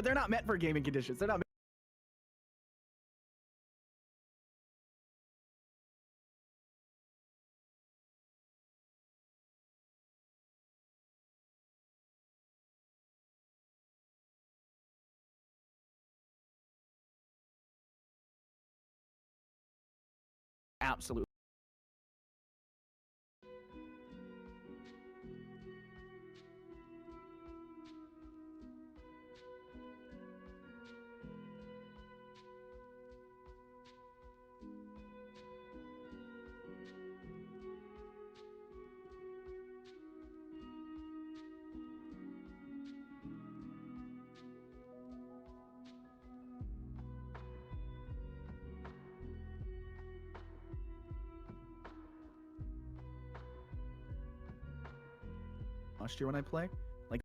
but they're not meant for gaming conditions. They're not. Absolutely. Last year when I play, like.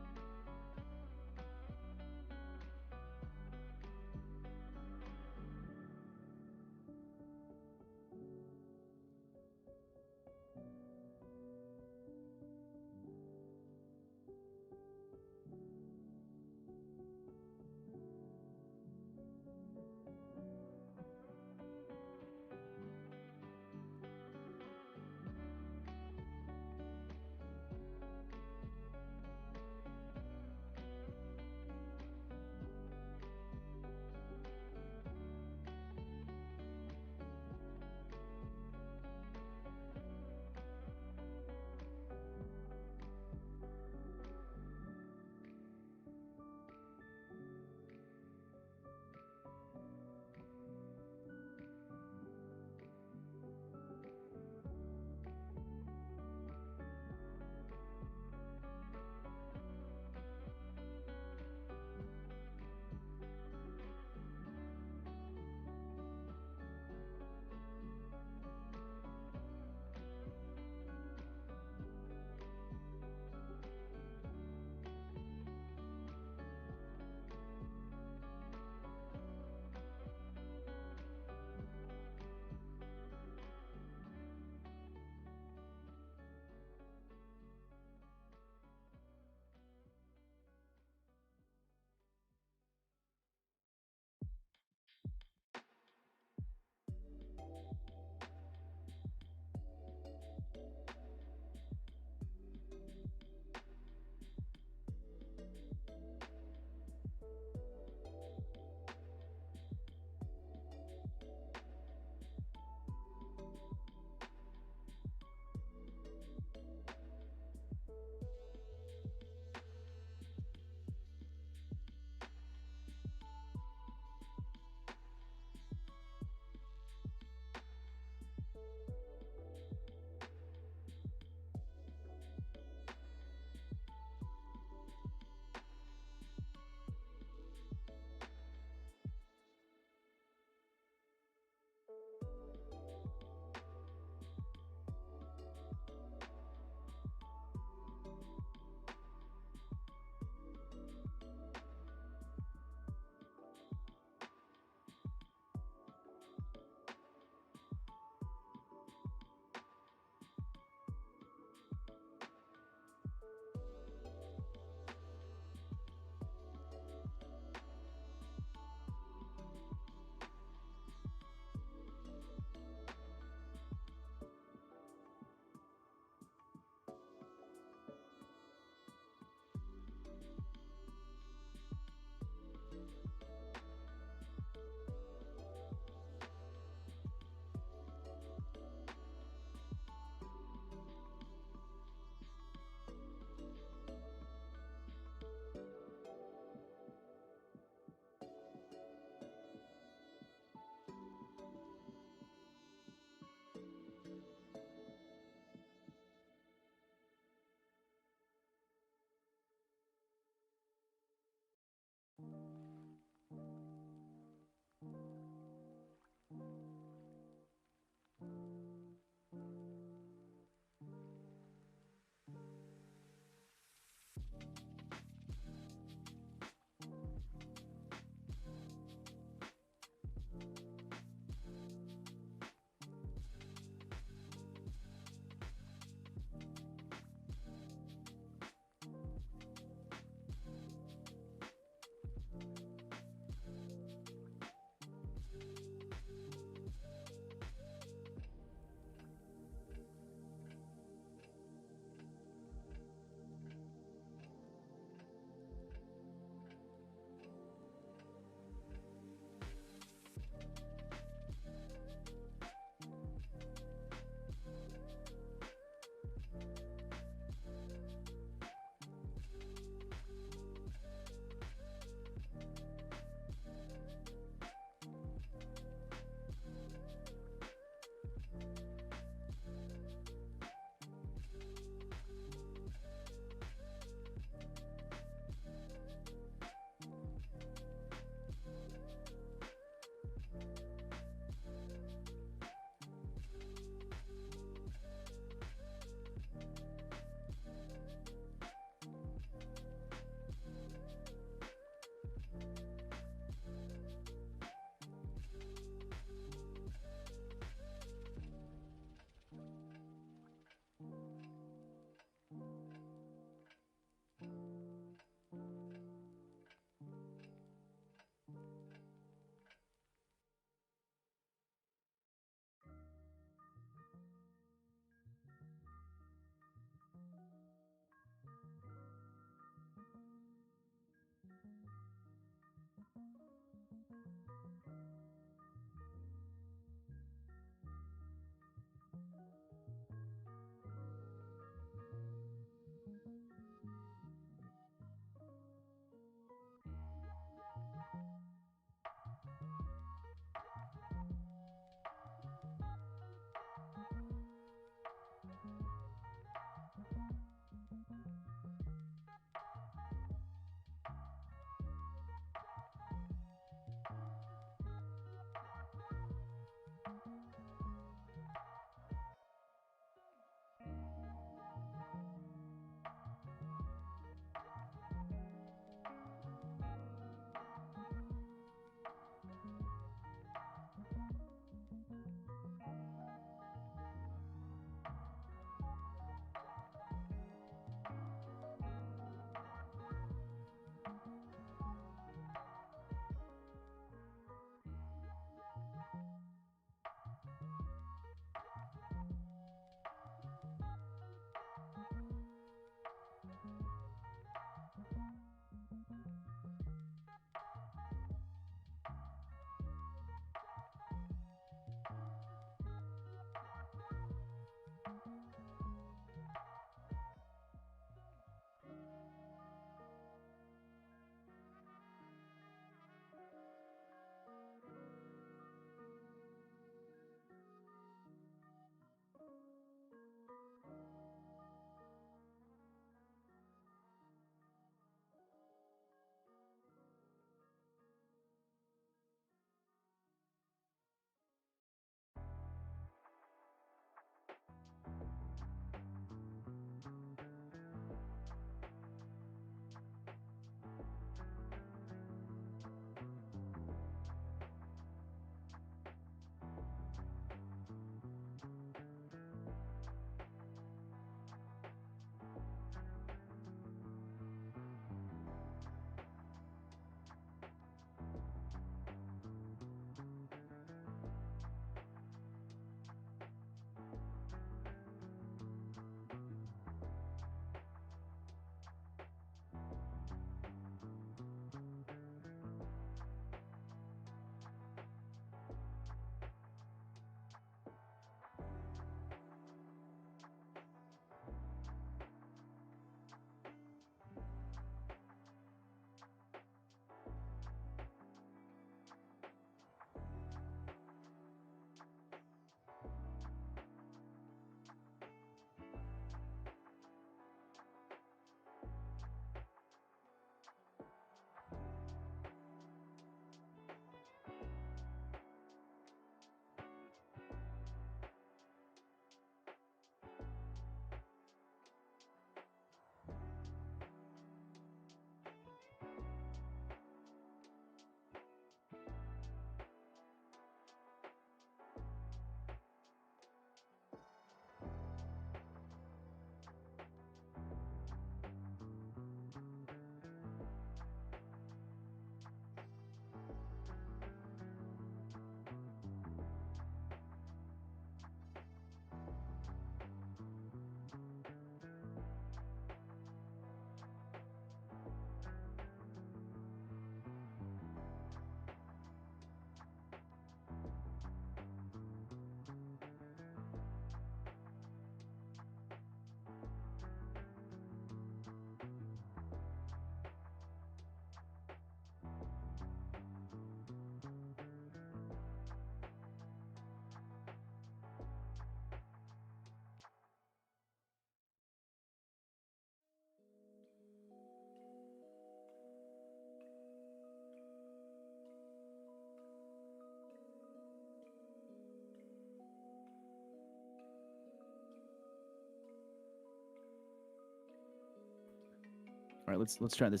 All right, let's try this.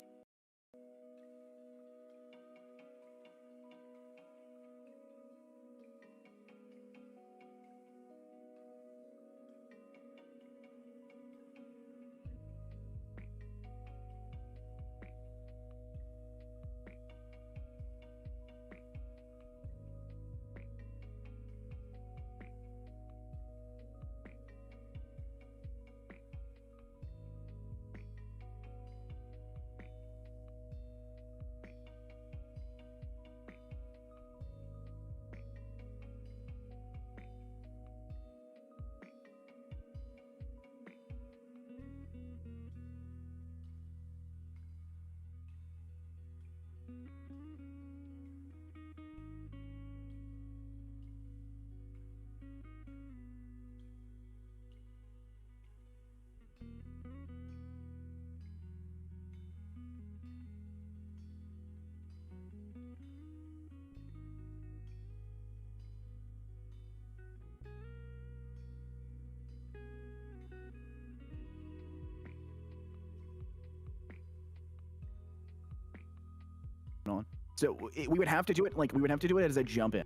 on. So we would have to do it like we would have to do it as a jump in.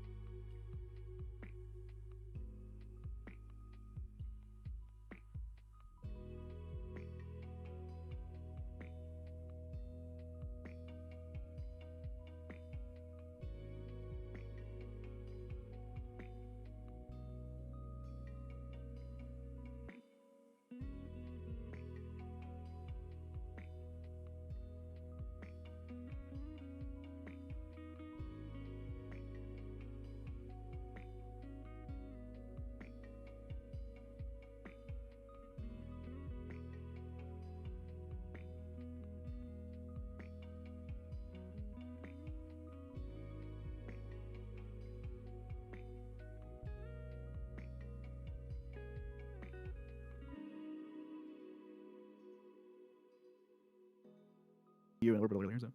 You and orbital earlier, so.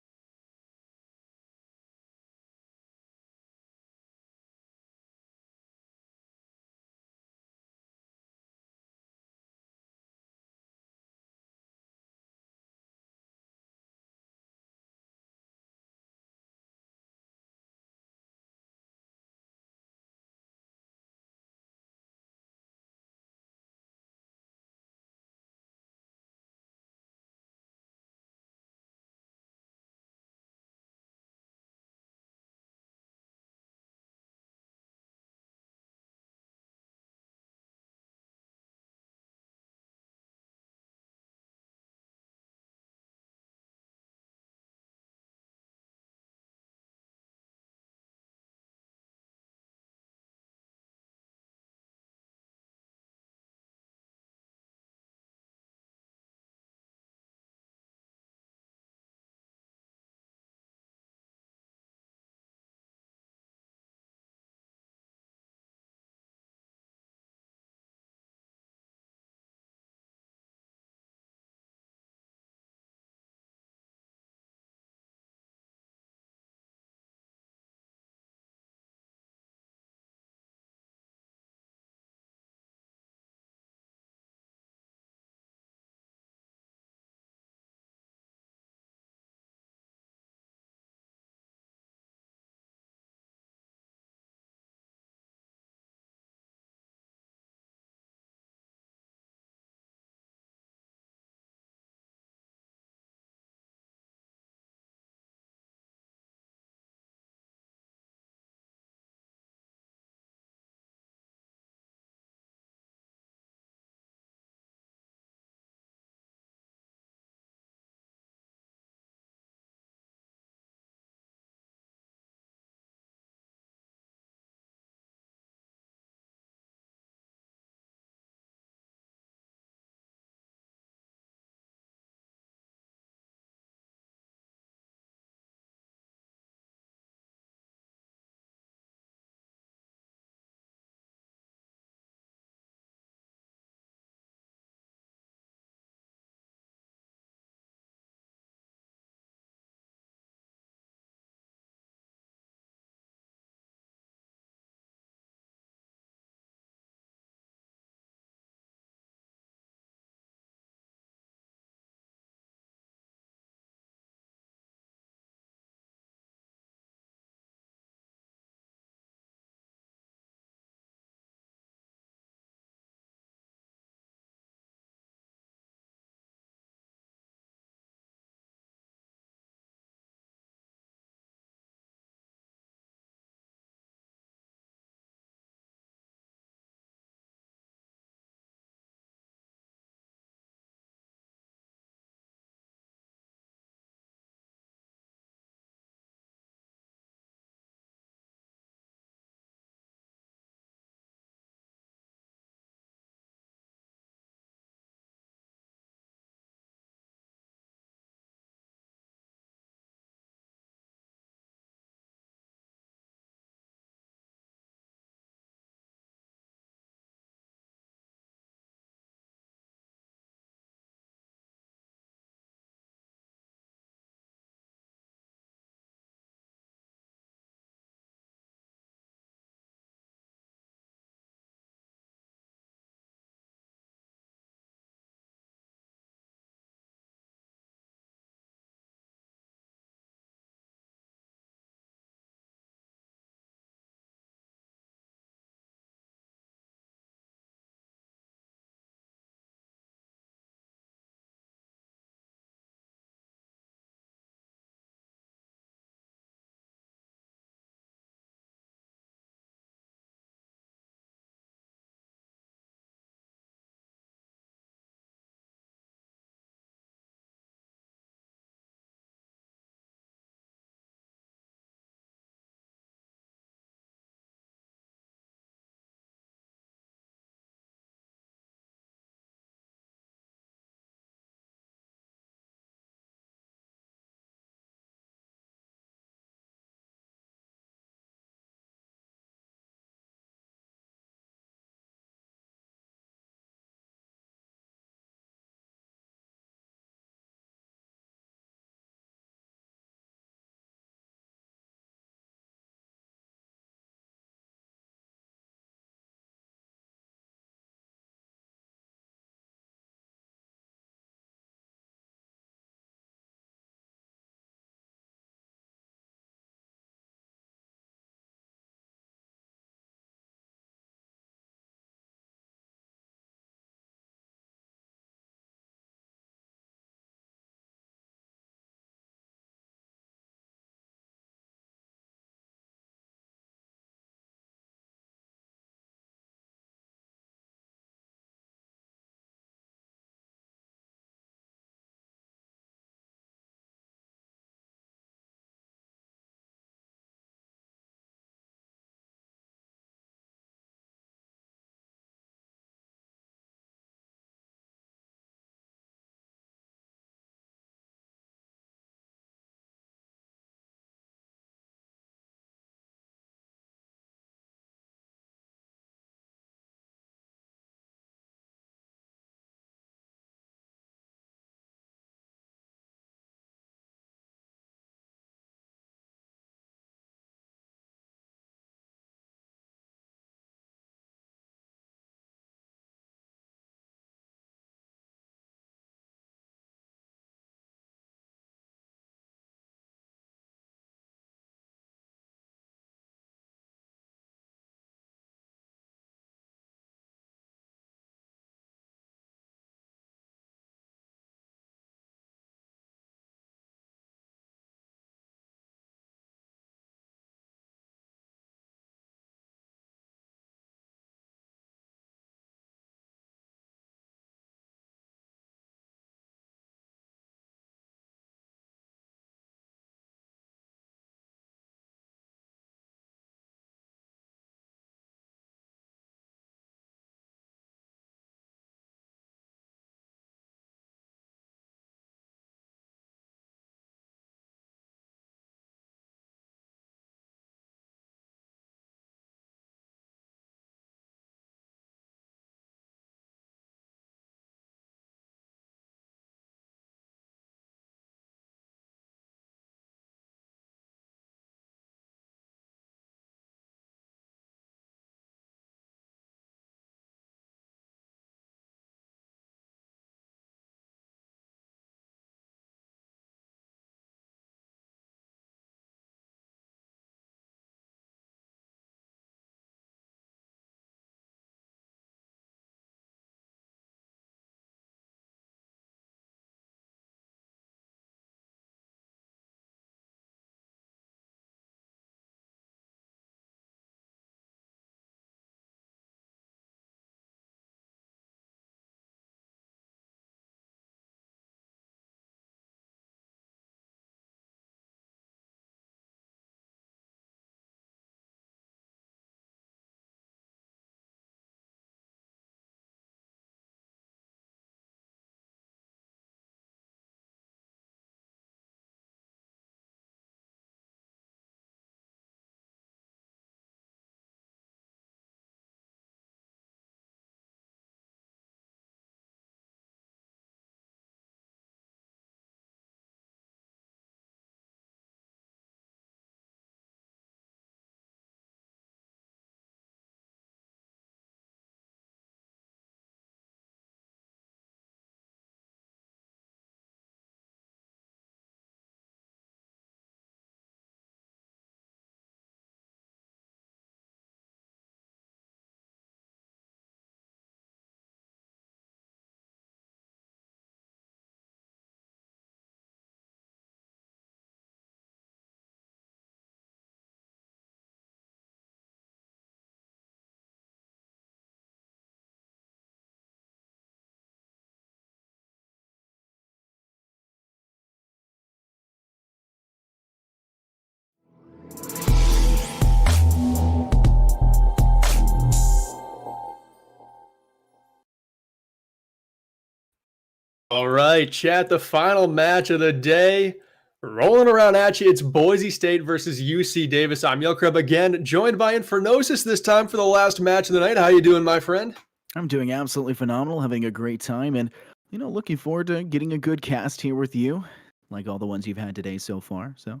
All right, chat, the final match of the day. Rolling around at you, it's Boise State versus UC Davis. I'm Yelkrub again, joined by Infernosis this time for the last match of the night. How you doing, my friend? I'm doing absolutely phenomenal, having a great time, and looking forward to getting a good cast here with you, like all the ones you've had today so far. So,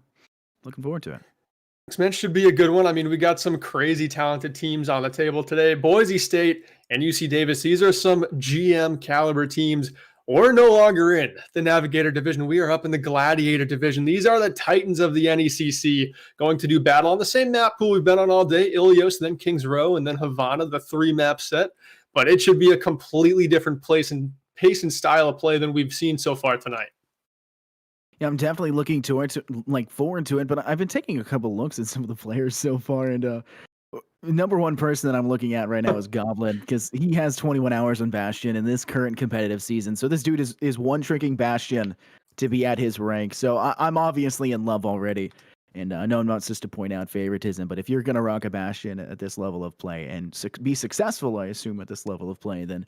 looking forward to it. Next match should be a good one. I mean, we got some crazy talented teams on the table today. Boise State and UC Davis, these are some GM caliber teams. We're no longer in the Navigator division. We are up in the Gladiator division. These are the Titans of the NECC going to do battle on the same map pool we've been on all day, Ilios, then Kings Row, and then Havana, the 3-map set. But it should be a completely different place and pace and style of play than we've seen so far tonight. Yeah, I'm definitely looking forward to it, but I've been taking a couple looks at some of the players so far, and number one person that I'm looking at right now is Goblin, because he has 21 hours on Bastion in this current competitive season. So this dude is one-tricking Bastion to be at his rank. So I'm obviously in love already. And I know I'm not supposed to point out favoritism, but if you're going to rock a Bastion at this level of play and be successful, I assume, at this level of play, then,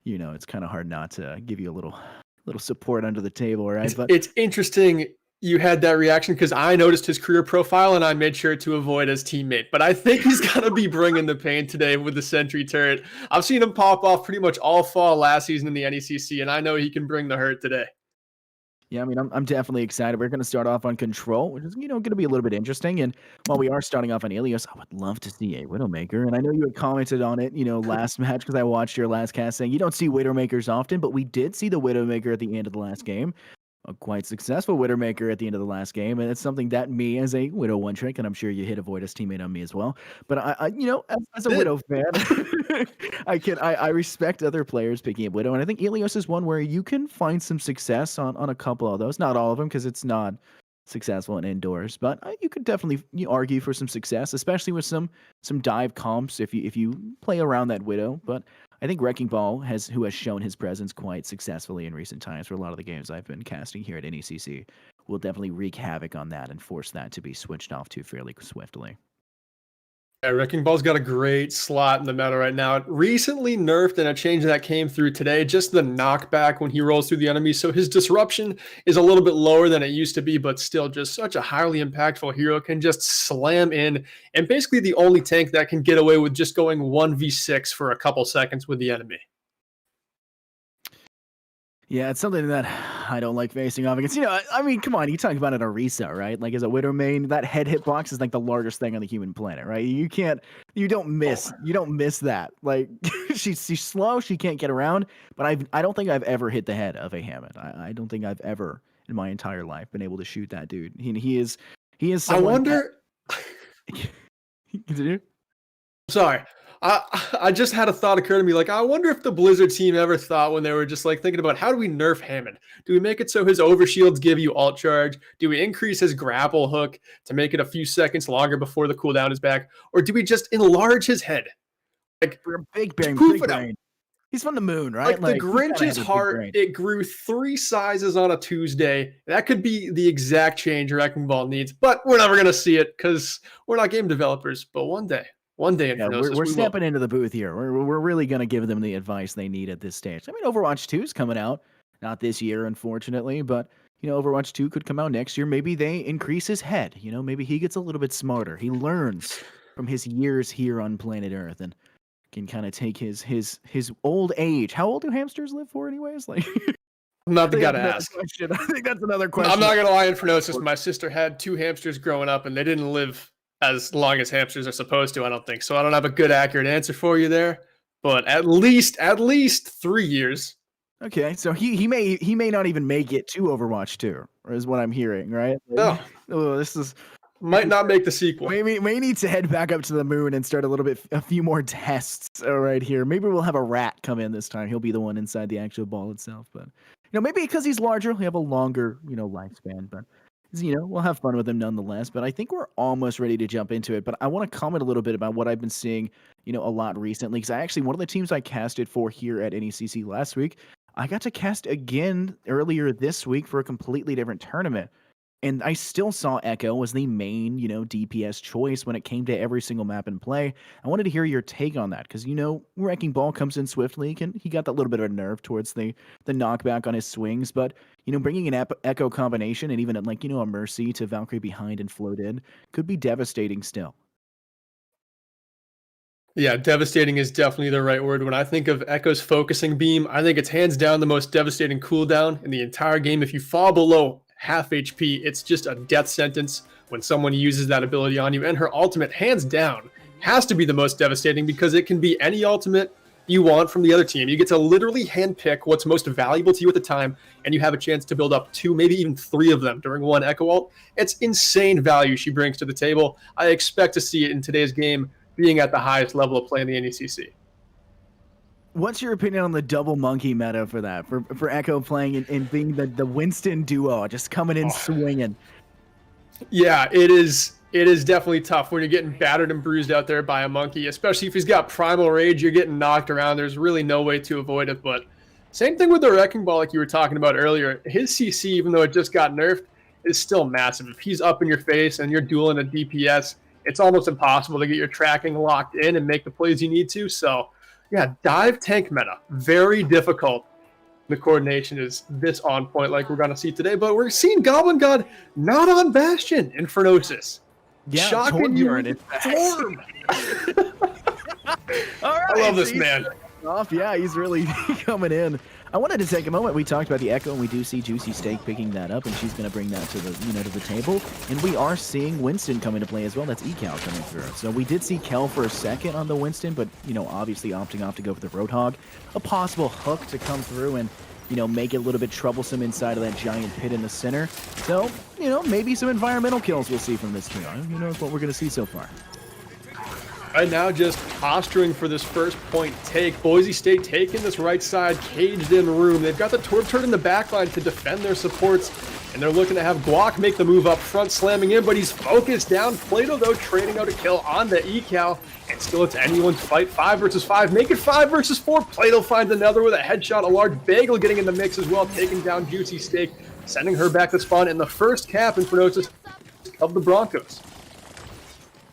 it's kind of hard not to give you a little support under the table, right? It's interesting you had that reaction because I noticed his career profile and I made sure to avoid his teammate. But I think he's going to be bringing the pain today with the Sentry turret. I've seen him pop off pretty much all fall last season in the NECC, and I know he can bring the hurt today. Yeah, I mean, I'm definitely excited. We're going to start off on Control, which is, going to be a little bit interesting. And while we are starting off on Ilios, I would love to see a Widowmaker. And I know you had commented on it, last match because I watched your last cast saying you don't see Widowmakers often, but we did see the Widowmaker at the end of the last game. A quite successful Widowmaker at the end of the last game, and it's something that me as a Widow one trick, and I'm sure you hit a Voidus teammate on me as well. But I as a Widow fan, I respect other players picking up Widow, and I think Ilios is one where you can find some success on a couple of those, not all of them, because it's not successful in indoors, but you could definitely argue for some success, especially with some dive comps if you play around that Widow. But I think Wrecking Ball who has shown his presence quite successfully in recent times for a lot of the games I've been casting here at NECC, will definitely wreak havoc on that and force that to be switched off to fairly swiftly. Yeah, Wrecking Ball's got a great slot in the meta right now. It recently nerfed, and a change that came through today, just the knockback when he rolls through the enemy. So his disruption is a little bit lower than it used to be, but still just such a highly impactful hero. Can just slam in, and basically the only tank that can get away with just going 1v6 for a couple seconds with the enemy. Yeah, it's something that I don't like facing off against. I mean, come on, you talk about an Orisa, right? Like, as a Widow main, that head hitbox is like the largest thing on the human planet, right? You don't miss that. Like, she's slow, she can't get around, but I don't think I've ever hit the head of a Hammond. I don't think I've ever in my entire life been able to shoot that dude. He is. I wonder. Continue. Sorry. I just had a thought occur to me, like, I wonder if the Blizzard team ever thought when they were just like thinking about how do we nerf Hammond? Do we make it so his overshields give you alt charge? Do we increase his grapple hook to make it a few seconds longer before the cooldown is back? Or do we just enlarge his head? Like, big brain. He's from the moon, right? Like the Grinch's heart, it grew 3 sizes on a Tuesday. That could be the exact change Wrecking Ball needs, but we're never going to see it because we're not game developers. But one day, yeah, we're stepping into the booth here. We're really going to give them the advice they need at this stage. I mean, Overwatch 2 is coming out, not this year, unfortunately, but Overwatch 2 could come out next year. Maybe they increase his head. Maybe he gets a little bit smarter. He learns from his years here on planet Earth and can kind of take his old age. How old do hamsters live for, anyways? Like, I'm not the guy to ask. I think that's another question. I'm not going to lie, Infernosis. My sister had 2 hamsters growing up, and they didn't live as long as hamsters are supposed to, I don't think. So I don't have a good, accurate answer for you there, but at least 3 years. Okay, so he may not even make it to Overwatch 2, is what I'm hearing, right? No. This is might not make the sequel. May need to head back up to the moon and start a few more tests right here. Maybe we'll have a rat come in this time. He'll be the one inside the actual ball itself, but maybe because he's larger, he'll have a longer lifespan, but we'll have fun with him nonetheless. But I think we're almost ready to jump into it. But I want to comment a little bit about what I've been seeing, a lot recently. Because one of the teams I casted for here at NECC last week, I got to cast again earlier this week for a completely different tournament. And I still saw Echo as the main, DPS choice when it came to every single map and play. I wanted to hear your take on that because, Wrecking Ball comes in swiftly, and he got that little bit of a nerve towards the knockback on his swings. But, bringing an Echo combination and even like, a Mercy to Valkyrie behind and float in could be devastating still. Yeah, devastating is definitely the right word. When I think of Echo's focusing beam, I think it's hands down the most devastating cooldown in the entire game. If you fall below half HP, it's just a death sentence when someone uses that ability on you. And her ultimate, hands down, has to be the most devastating because it can be any ultimate you want from the other team. You get to literally handpick what's most valuable to you at the time, and you have a chance to build up 2, maybe even 3 of them during one Echo ult. It's insane value she brings to the table. I expect to see it in today's game being at the highest level of play in the NECC. What's your opinion on the double monkey meta for that? For Echo playing and being the Winston duo, just coming in swinging. Yeah, it is definitely tough when you're getting battered and bruised out there by a monkey, especially if he's got primal rage, you're getting knocked around. There's really no way to avoid it. But same thing with the Wrecking Ball like you were talking about earlier. His CC, even though it just got nerfed, is still massive. If he's up in your face and you're dueling a DPS, it's almost impossible to get your tracking locked in and make the plays you need to. So, yeah, dive tank meta, very difficult. The coordination is this on point like we're going to see today. But we're seeing Goblin God not on Bastion in Infernosis. Yeah, shocking you in form. All right, I love this man. Yeah, he's really coming in. I wanted to take a moment. We talked about the Echo, and we do see Juicy Steak picking that up, and she's going to bring that to the table. And we are seeing Winston come into play as well. That's Ecal coming through. So we did see Kel for a second on the Winston, but obviously opting off to go for the Roadhog. A possible hook to come through and make it a little bit troublesome inside of that giant pit in the center. So maybe some environmental kills we'll see from this team. Who knows what we're going to see so far. Right now, just posturing for this first point take. Boise State taking this right side, caged in room. They've got the turret in the back line to defend their supports, and they're looking to have Guac make the move up front, slamming in, but he's focused down. Plato, though, trading out a kill on the Ecal, and still it's anyone's fight. 5 versus 5. Make it 5 versus 4. Plato finds another with a headshot. A large bagel getting in the mix as well, taking down Juicy Steak, sending her back to spawn in the first cap in Infernosis of the Broncos.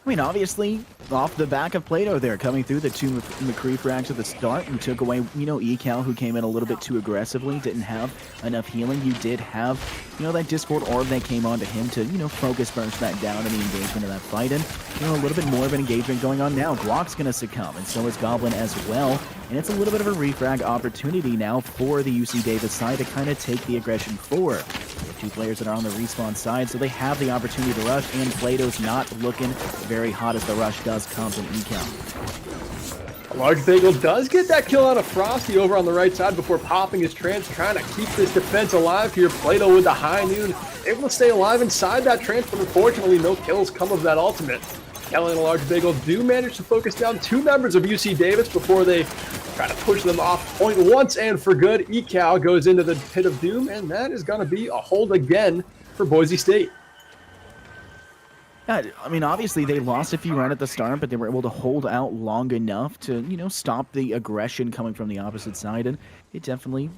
I mean, obviously, off the back of Plato there, coming through the 2 McCree frags at the start and took away, Ecal, who came in a little bit too aggressively, didn't have enough healing. You did have, that Discord orb that came onto him to, focus burst that down in the engagement of that fight. And, a little bit more of an engagement going on now. Guac's going to succumb, and so is Goblin as well. And it's a little bit of a refrag opportunity now for the UC Davis side to kind of take the aggression forward. The 2 players that are on the respawn side, so they have the opportunity to rush, and Plato's not looking very hot as the rush does come from Ecal. A large bagel does get that kill out of Frosty over on the right side before popping his trance, trying to keep this defense alive here. Plato with the high noon, able to stay alive inside that trance, but unfortunately no kills come of that ultimate. Kelly and a large bagel do manage to focus down 2 members of UC Davis before they try to push them off point once and for good. Ecal goes into the pit of doom, and that is going to be a hold again for Boise State. Yeah, I mean, obviously they lost a few rounds at the start, but they were able to hold out long enough to, stop the aggression coming from the opposite side, and it definitely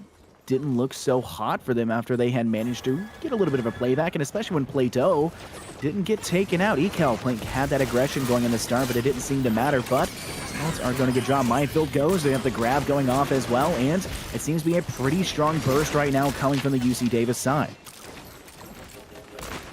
didn't look so hot for them after they had managed to get a little bit of a playback, and especially when Plato didn't get taken out. Ecal had that aggression going in the start, but it didn't seem to matter, but Scouts are going to get dropped. Minefield goes, they have the grab going off as well, and it seems to be a pretty strong burst right now coming from the UC Davis side.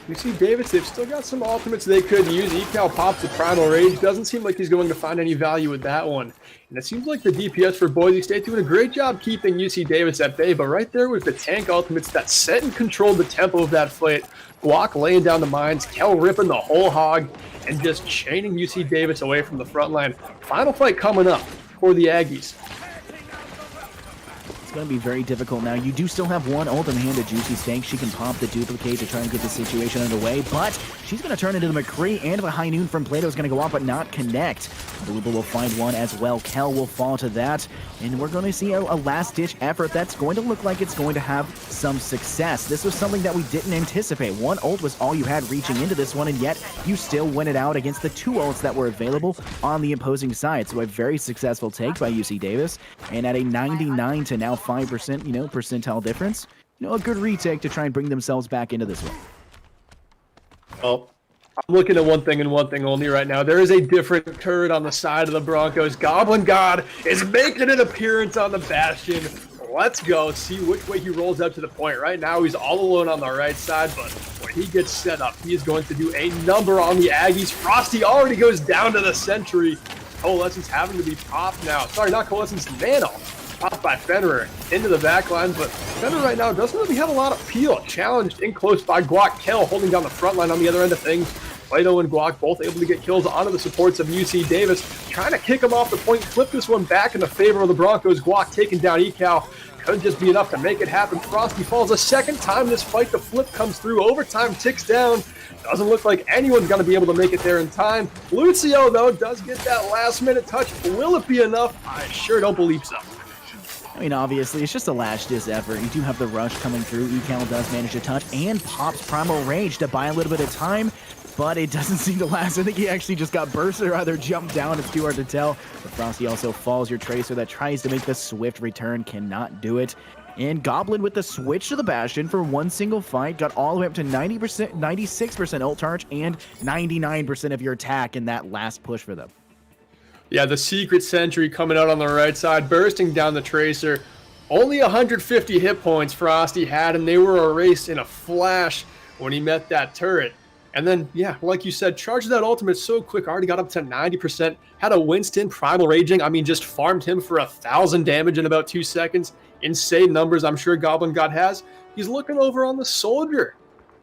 UC Davis, they've still got some ultimates they could use. Ecal pops the Primal Rage. Doesn't seem like he's going to find any value with that one. And it seems like the DPS for Boise State doing a great job keeping UC Davis at bay, but right there was the tank ultimates that set and controlled the tempo of that fight. Guac laying down the mines, Kel ripping the whole hog, and just chaining UC Davis away from the front line. Final fight coming up for the Aggies. It's going to be very difficult now. You do still have one ult in the hand of Juicy Steak. She can pop the duplicate to try and get the situation underway, but she's going to turn into the McCree, and the high noon from Plato is going to go off but not connect. Blooper will find one as well. Kel will fall to that, and we're going to see a last-ditch effort that's going to look like it's going to have some success. This was something that we didn't anticipate. One ult was all you had reaching into this one, and yet you still win it out against the 2 ults that were available on the opposing side. So a very successful take by UC Davis, and at a 99 to now 5%, percentile difference, a good retake to try and bring themselves back into this one. Well, I'm looking at one thing and one thing only right now. There is a different turret on the side of the Broncos. Goblin God is making an appearance on the Bastion. Let's go see which way he rolls up to the point. Right now, he's all alone on the right side, but when he gets set up, he is going to do a number on the Aggies. Frosty already goes down to the Sentry. Coalescence having to be popped now. Sorry, not Coalescence, Nano. Popped by Fenrir into the back line, but Fenrir right now doesn't really have a lot of peel. Challenged in close by Guac. Kel holding down the front line on the other end of things. Plato and Guac both able to get kills onto the supports of UC Davis. Trying to kick him off the point, flip this one back in the favor of the Broncos. Guac taking down Ecal. Could just be enough to make it happen. Frosty falls a second time this fight. The flip comes through. Overtime ticks down. Doesn't look like anyone's going to be able to make it there in time. Lucio, though, does get that last-minute touch. Will it be enough? I sure don't believe so. I mean, obviously, it's just a last-ditch effort. You do have the rush coming through. Ecal does manage to touch and pops Primal Rage to buy a little bit of time, but it doesn't seem to last. I think he actually just got bursted or either jumped down. It's too hard to tell. But Frosty also falls. Your Tracer that tries to make the swift return cannot do it. And Goblin with the switch to the Bastion for one single fight got all the way up to 90%, 96% ult charge and 99% of your attack in that last push for them. Yeah, the Secret Sentry coming out on the right side, bursting down the Tracer. Only 150 hit points Frosty had, and they were erased in a flash when he met that turret. And then, yeah, like you said, charged that ultimate so quick, already got up to 90%, had a Winston Primal Raging. I mean, just farmed him for 1,000 damage in about 2 seconds. Insane numbers I'm sure Goblin God has. He's looking over on the Soldier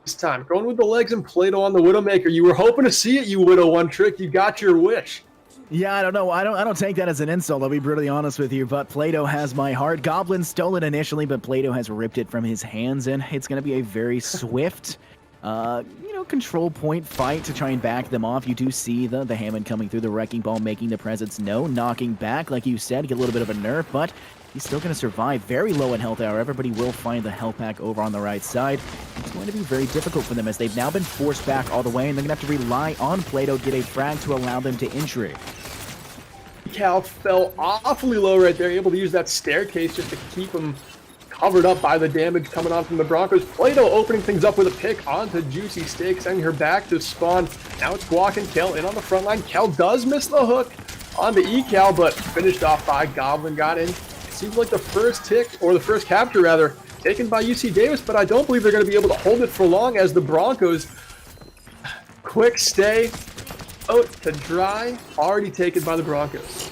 this time, going with the legs and Plato on the Widowmaker. You were hoping to see it, you Widow One Trick. You got your wish. Yeah, I don't know. I don't take that as an insult, I'll be brutally honest with you, but Plato has my heart. Goblin stole it initially, but Plato has ripped it from his hands, and it's going to be a very swift control point fight to try and back them off. You do see the Hammond coming through, the Wrecking Ball making the presence known, knocking back, like you said, get a little bit of a nerf, but he's still going to survive. Very low in health, however, but he will find the health pack over on the right side. It's going to be very difficult for them as they've now been forced back all the way, and they're going to have to rely on Plato to get a frag to allow them to entry. Cal fell awfully low right there, able to use that staircase just to keep him covered up by the damage coming on from the Broncos. Plato opening things up with a pick onto Juicy Steak, sending her back to spawn. Now it's Guac and Kel in on the front line. Kel does miss the hook onto Ecal, but finished off by Goblin God in. It seems like the first tick, or the first capture rather, taken by UC Davis, but I don't believe they're going to be able to hold it for long as the Broncos, quick stay, out to dry, already taken by the Broncos.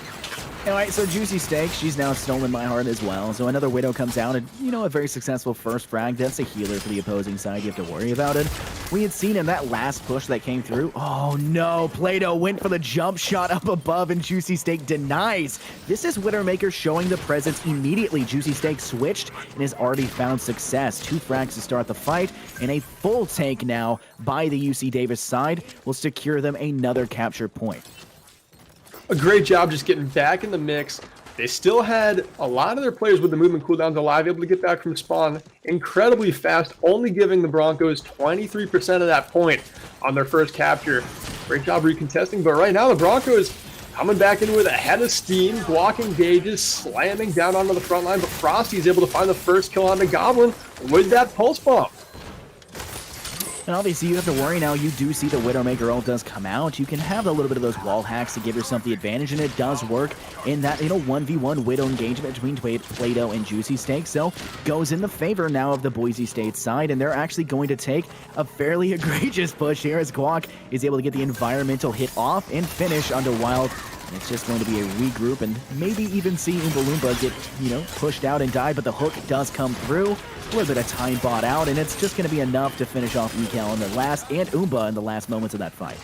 Alright, so Juicy Steak, she's now stolen my heart as well. So another Widow comes out and, a very successful first frag. That's a healer for the opposing side. You have to worry about it. We had seen in that last push that came through. Oh no, Plato went for the jump shot up above and Juicy Steak denies. This is Widowmaker showing the presence immediately. Juicy Steak switched and has already found success. 2 frags to start the fight, and a full take now by the UC Davis side will secure them another capture point. A great job just getting back in the mix. They still had a lot of their players with the movement cooldowns alive, able to get back from spawn incredibly fast, only giving the Broncos 23% of that point on their first capture. Great job recontesting, but right now the Broncos coming back in with a head of steam. Guac engages, slamming down onto the front line, but Frosty is able to find the first kill on the Goblin with that pulse bomb. And obviously, you have to worry now. You do see the Widowmaker ult does come out. You can have a little bit of those wall hacks to give yourself the advantage, and it does work in that, 1v1 Widow engagement between Plato and Juicy Steak. So, goes in the favor now of the Boise State side, and they're actually going to take a fairly egregious push here as Guac is able to get the environmental hit off and finish onto Wild. And it's just going to be a regroup and maybe even see Oompa Loompa get, pushed out and die, but the hook does come through. A little bit of time bought out, and it's just going to be enough to finish off Ecal in the last, and Oompa in the last moments of that fight.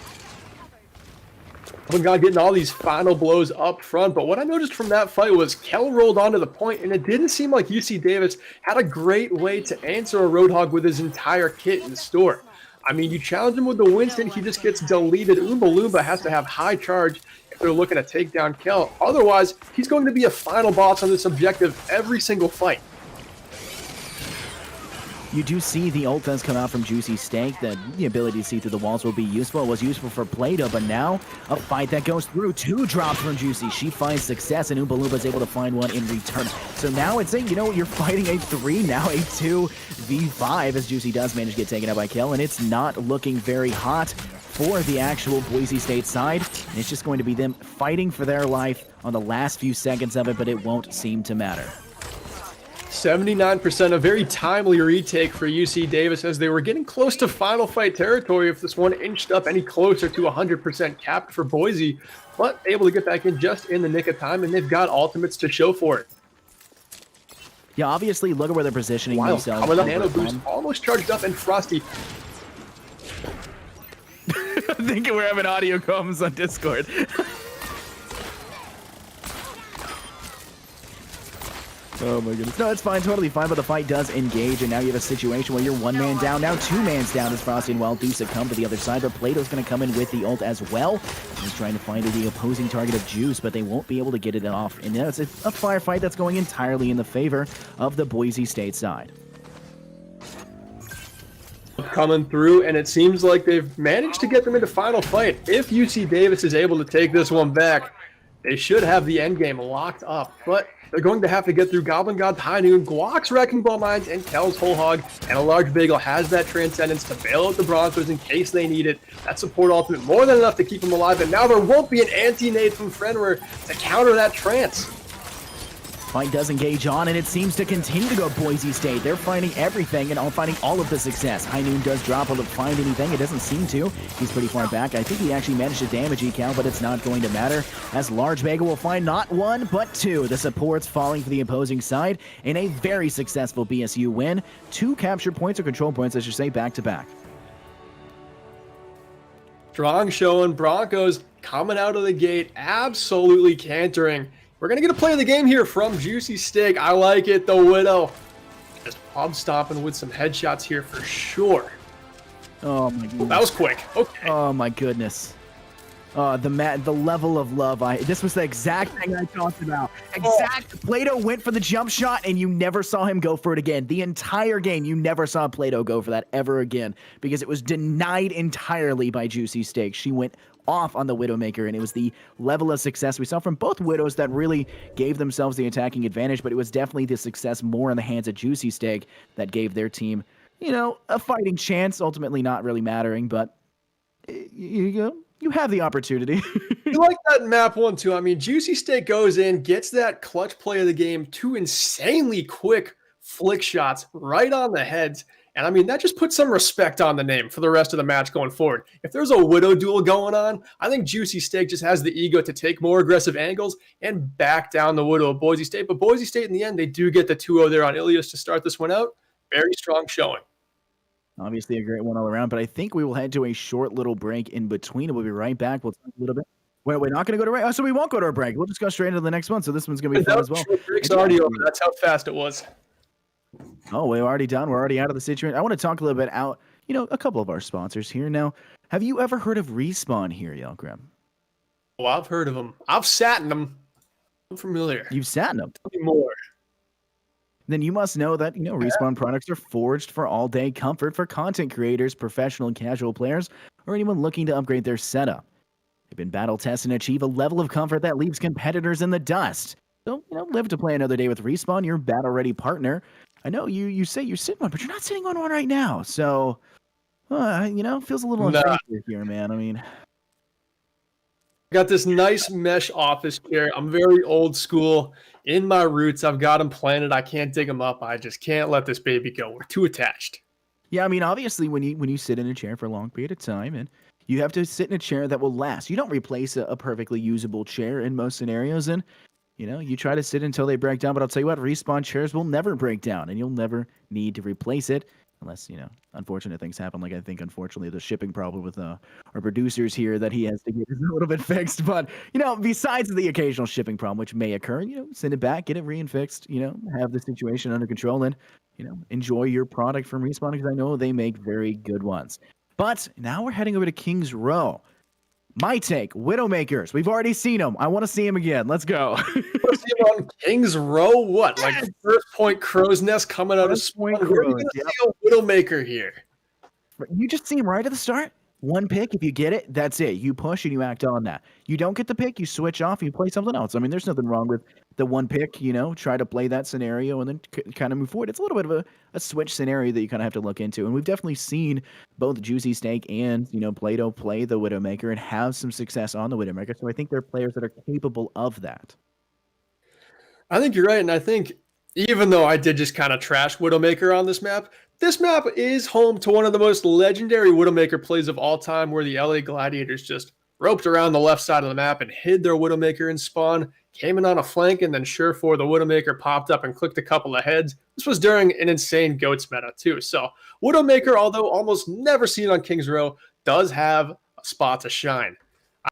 God getting all these final blows up front, but what I noticed from that fight was Kel rolled onto the point, and it didn't seem like UC Davis had a great way to answer a Roadhog with his entire kit in store. I mean, you challenge him with the Winston, he just gets deleted. Oompa Loompa has to have high charge if they're looking to take down Kel. Otherwise, he's going to be a final boss on this objective every single fight. You do see the ult does come out from Juicy Steak, that the ability to see through the walls will be useful. It was useful for Play-Doh, but now a fight that goes through. 2 drops from Juicy. She finds success, and Oompa Loompa is able to find one in return. So now it's a, you're fighting a 3, now a 2v5, as Juicy does manage to get taken out by Kill, and it's not looking very hot for the actual Boise State side. And it's just going to be them fighting for their life on the last few seconds of it, but it won't seem to matter. 79%, a very timely retake for UC Davis as they were getting close to final fight territory if this one inched up any closer to 100% capped for Boise, but able to get back in just in the nick of time, and they've got ultimates to show for it. Yeah, obviously, look at where they're positioning themselves. Coming up, Nano Boost almost charged up, and Frosty. I think we're having audio comments on Discord. Oh my goodness. No, it's fine, totally fine, but the fight does engage, and now you have a situation where you're 1 man down, now 2 mans down as Frosty and Wild Deuce come to the other side, but Plato's going to come in with the ult as well. He's trying to find the opposing target of Juice, but they won't be able to get it off. And now it's a firefight that's going entirely in the favor of the Boise State side. Coming through, and it seems like they've managed to get them into final fight. If UC Davis is able to take this one back, they should have the end game locked up, but they're going to have to get through Goblin God, High Noon, Guac's Wrecking Ball Mines, and Kel's Whole Hog, and a Large Bagel has that Transcendence to bail out the Broncos in case they need it. That support ultimate more than enough to keep them alive, and now there won't be an anti-nade from Frenwer to counter that trance. Fight does engage on, and it seems to continue to go Boise State. They're finding everything and finding all of the success. High Noon does drop, will find anything. It doesn't seem to. He's pretty far back. I think he actually managed to damage ECal, but it's not going to matter, as Large Bagel will find not 1, but 2. The supports falling for the opposing side in a very successful BSU win. 2 capture points, or control points, I should say, back-to-back. Strong showing. Broncos coming out of the gate, absolutely cantering. We're going to get a play of the game here from Juicy Steak. I like it. The Widow just pub stomping with some headshots here for sure. Oh, my goodness. That was quick. Okay. Oh, my goodness. The level of love. This was the exact thing I talked about. Plato went for the jump shot, and you never saw him go for it again. The entire game, you never saw Plato go for that ever again, because it was denied entirely by Juicy Steak. She went off on the Widowmaker, and it was the level of success we saw from both Widows that really gave themselves the attacking advantage, but it was definitely the success more in the hands of Juicy Steak that gave their team, a fighting chance, ultimately not really mattering, but you have the opportunity. You like that map one too. I mean, Juicy Steak goes in, gets that clutch play of the game, 2 insanely quick flick shots right on the heads. And I mean, that just puts some respect on the name for the rest of the match going forward. If there's a Widow duel going on, I think Juicy Steak just has the ego to take more aggressive angles and back down the Widow of Boise State. But Boise State, in the end, they do get the 2-0 there on Ilias to start this one out. Very strong showing. Obviously a great one all around, but I think we will head to a short little break in between. We'll be right back. We'll talk a little bit. Wait, we're not going to go to break? Oh, so we won't go to a break. We'll just go straight into the next one. So this one's going to be fun as well. Break's already over. That's how fast it was. Oh, we're already done. We're already out of the situation. I want to talk a little bit out, a couple of our sponsors here. Now, have you ever heard of Respawn here, Yelgrim? Oh, I've heard of them. I've sat in them. I'm familiar. You've sat in them? Tell me more. Then you must know that, Respawn products are forged for all-day comfort for content creators, professional and casual players, or anyone looking to upgrade their setup. They've been battle tested and achieve a level of comfort that leaves competitors in the dust. So, live to play another day with Respawn, your battle-ready partner. I know you say you're sitting on, but you're not sitting on one right now. So, feels a little unfair here, man. I mean, got this nice mesh office chair. I'm very old school in my roots. I've got them planted. I can't dig them up. I just can't let this baby go. We're too attached. Yeah, I mean, obviously, when you sit in a chair for a long period of time, and you have to sit in a chair that will last. You don't replace a perfectly usable chair in most scenarios, and you try to sit until they break down, but I'll tell you what, Respawn chairs will never break down, and you'll never need to replace it unless, unfortunate things happen. Like, I think, unfortunately, the shipping problem with our producers here that he has to get is a little bit fixed. But, besides the occasional shipping problem, which may occur, send it back, get it re-fixed, have the situation under control, and, enjoy your product from Respawn, because I know they make very good ones. But now we're heading over to Kings Row. My take, Widowmakers. We've already seen them. I want to see them again. Let's go. Let's see on Kings Row. What? Like Yes! first point crow's nest coming out of First spawn. point We're crows, gonna yep. see a Widowmaker here. You just see him right at the start. One pick, if you get it, that's it. You push and you act on that. You don't get the pick, you switch off, you play something else. I mean, there's nothing wrong with the one pick, try to play that scenario and then kind of move forward. It's a little bit of a switch scenario that you kind of have to look into. And we've definitely seen both Juicy Steak and, Plato play the Widowmaker and have some success on the Widowmaker. So I think they're players that are capable of that. I think you're right. And I think even though I did just kind of trash Widowmaker on this map is home to one of the most legendary Widowmaker plays of all time, where the LA Gladiators just roped around the left side of the map and hid their Widowmaker in spawn, came in on a flank, and then sure for the Widowmaker popped up and clicked a couple of heads. This was during an insane GOATS meta too. So Widowmaker, although almost never seen on Kings Row, does have a spot to shine.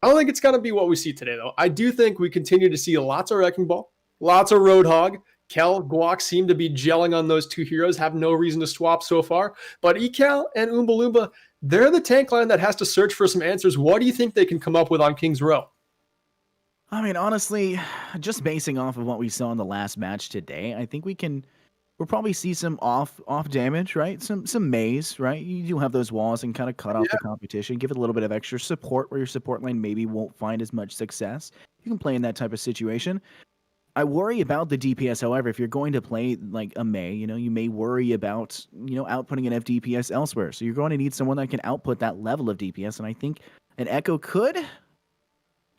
I don't think it's going to be what we see today, though. I do think we continue to see lots of Wrecking Ball, lots of Roadhog. Kel, Guac seem to be gelling on those two heroes, have no reason to swap so far. But Ecal and Oompa Loompa, they're the tank line that has to search for some answers. What do you think they can come up with on Kings Row? I mean, honestly, just basing off of what we saw in the last match today, I think we'll probably see some off damage, right? Some maze, right? You do have those walls and kind of cut off the competition, give it a little bit of extra support where your support lane maybe won't find as much success. You can play in that type of situation. I worry about the DPS, however. If you're going to play like a Mei, you may worry about, outputting an FDPS elsewhere. So you're going to need someone that can output that level of DPS. And I think an Echo could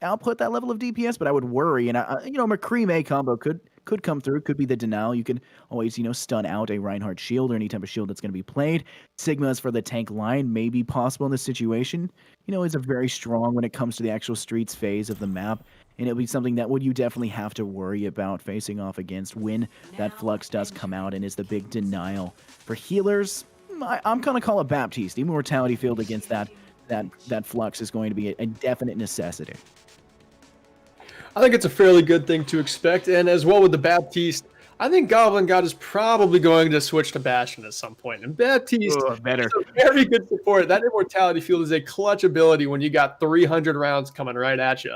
output that level of DPS, but I would worry. And, McCree Mei combo could come through, could be the denial. You can always, stun out a Reinhardt shield or any type of shield that's going to be played. Sigmas for the tank line may be possible in this situation. Is a very strong when it comes to the actual streets phase of the map. And it'll be something that you definitely have to worry about facing off against when that flux does come out and is the big denial. For healers, I'm going to call it Baptiste. Immortality field against that flux is going to be a definite necessity. I think it's a fairly good thing to expect. And as well with the Baptiste, I think Goblin God is probably going to switch to Bastion at some point. And Baptiste is a very good support. That Immortality field is a clutch ability when you got 300 rounds coming right at you.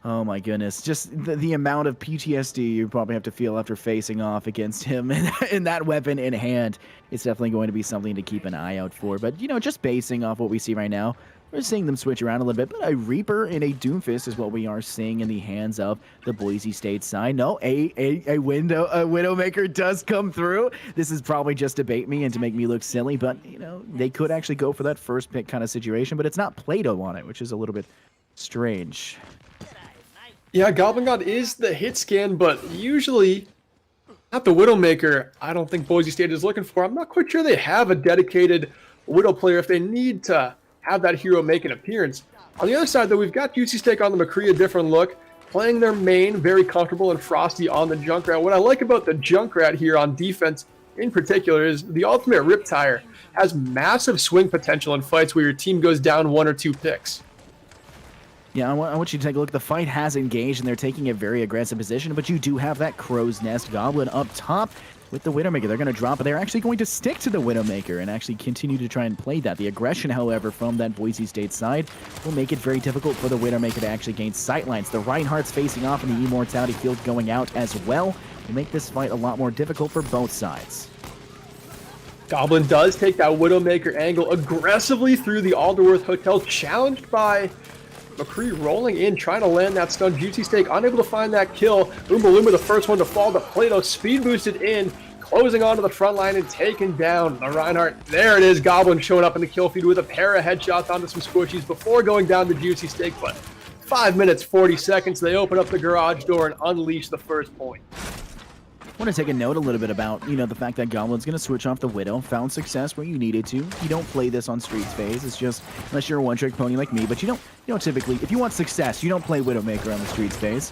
Oh my goodness. Just the amount of PTSD you probably have to feel after facing off against him and that weapon in hand. It's definitely going to be something to keep an eye out for. But, just basing off what we see right now, we're seeing them switch around a little bit. But a Reaper and a Doomfist is what we are seeing in the hands of the Boise State side. No, a Widowmaker does come through. This is probably just to bait me and to make me look silly. But, they could actually go for that first pick kind of situation. But it's not Plato on it, which is a little bit strange. Yeah, Goblin God is the hit scan, but usually not the Widowmaker. I don't think Boise State is looking for. I'm not quite sure they have a dedicated Widow player if they need to have that hero make an appearance. On the other side, though, we've got Juicy Steak on the McCree, a different look, playing their main, very comfortable and frosty on the Junkrat. What I like about the Junkrat here on defense in particular is the ultimate Riptire has massive swing potential in fights where your team goes down 1 or 2 picks. Yeah, I want you to take a look. The fight has engaged, and they're taking a very aggressive position, but you do have that Crow's Nest Goblin up top with the Widowmaker. They're going to drop it. They're actually going to stick to the Widowmaker and actually continue to try and play that. The aggression, however, from that Boise State side will make it very difficult for the Widowmaker to actually gain sightlines. The Reinhardt's facing off and the Immortality field going out as well will make this fight a lot more difficult for both sides. Goblin does take that Widowmaker angle aggressively through the Alderworth Hotel, challenged by McCree rolling in, trying to land that stun. Juicy Steak unable to find that kill. Oompa Loompa the first one to fall to Plato, speed boosted in, closing onto the front line and taking down the Reinhardt. There it is, Goblin showing up in the kill feed with a pair of headshots onto some squishies before going down to Juicy Steak. But 5 minutes, 40 seconds, they open up the garage door and unleash the first point. I want to take a note a little bit about, the fact that Goblin's going to switch off the Widow. Found success where you needed to. You don't play this on Streets phase. It's just, unless you're a one-trick pony like me, but you don't typically, if you want success, you don't play Widowmaker on the Streets phase.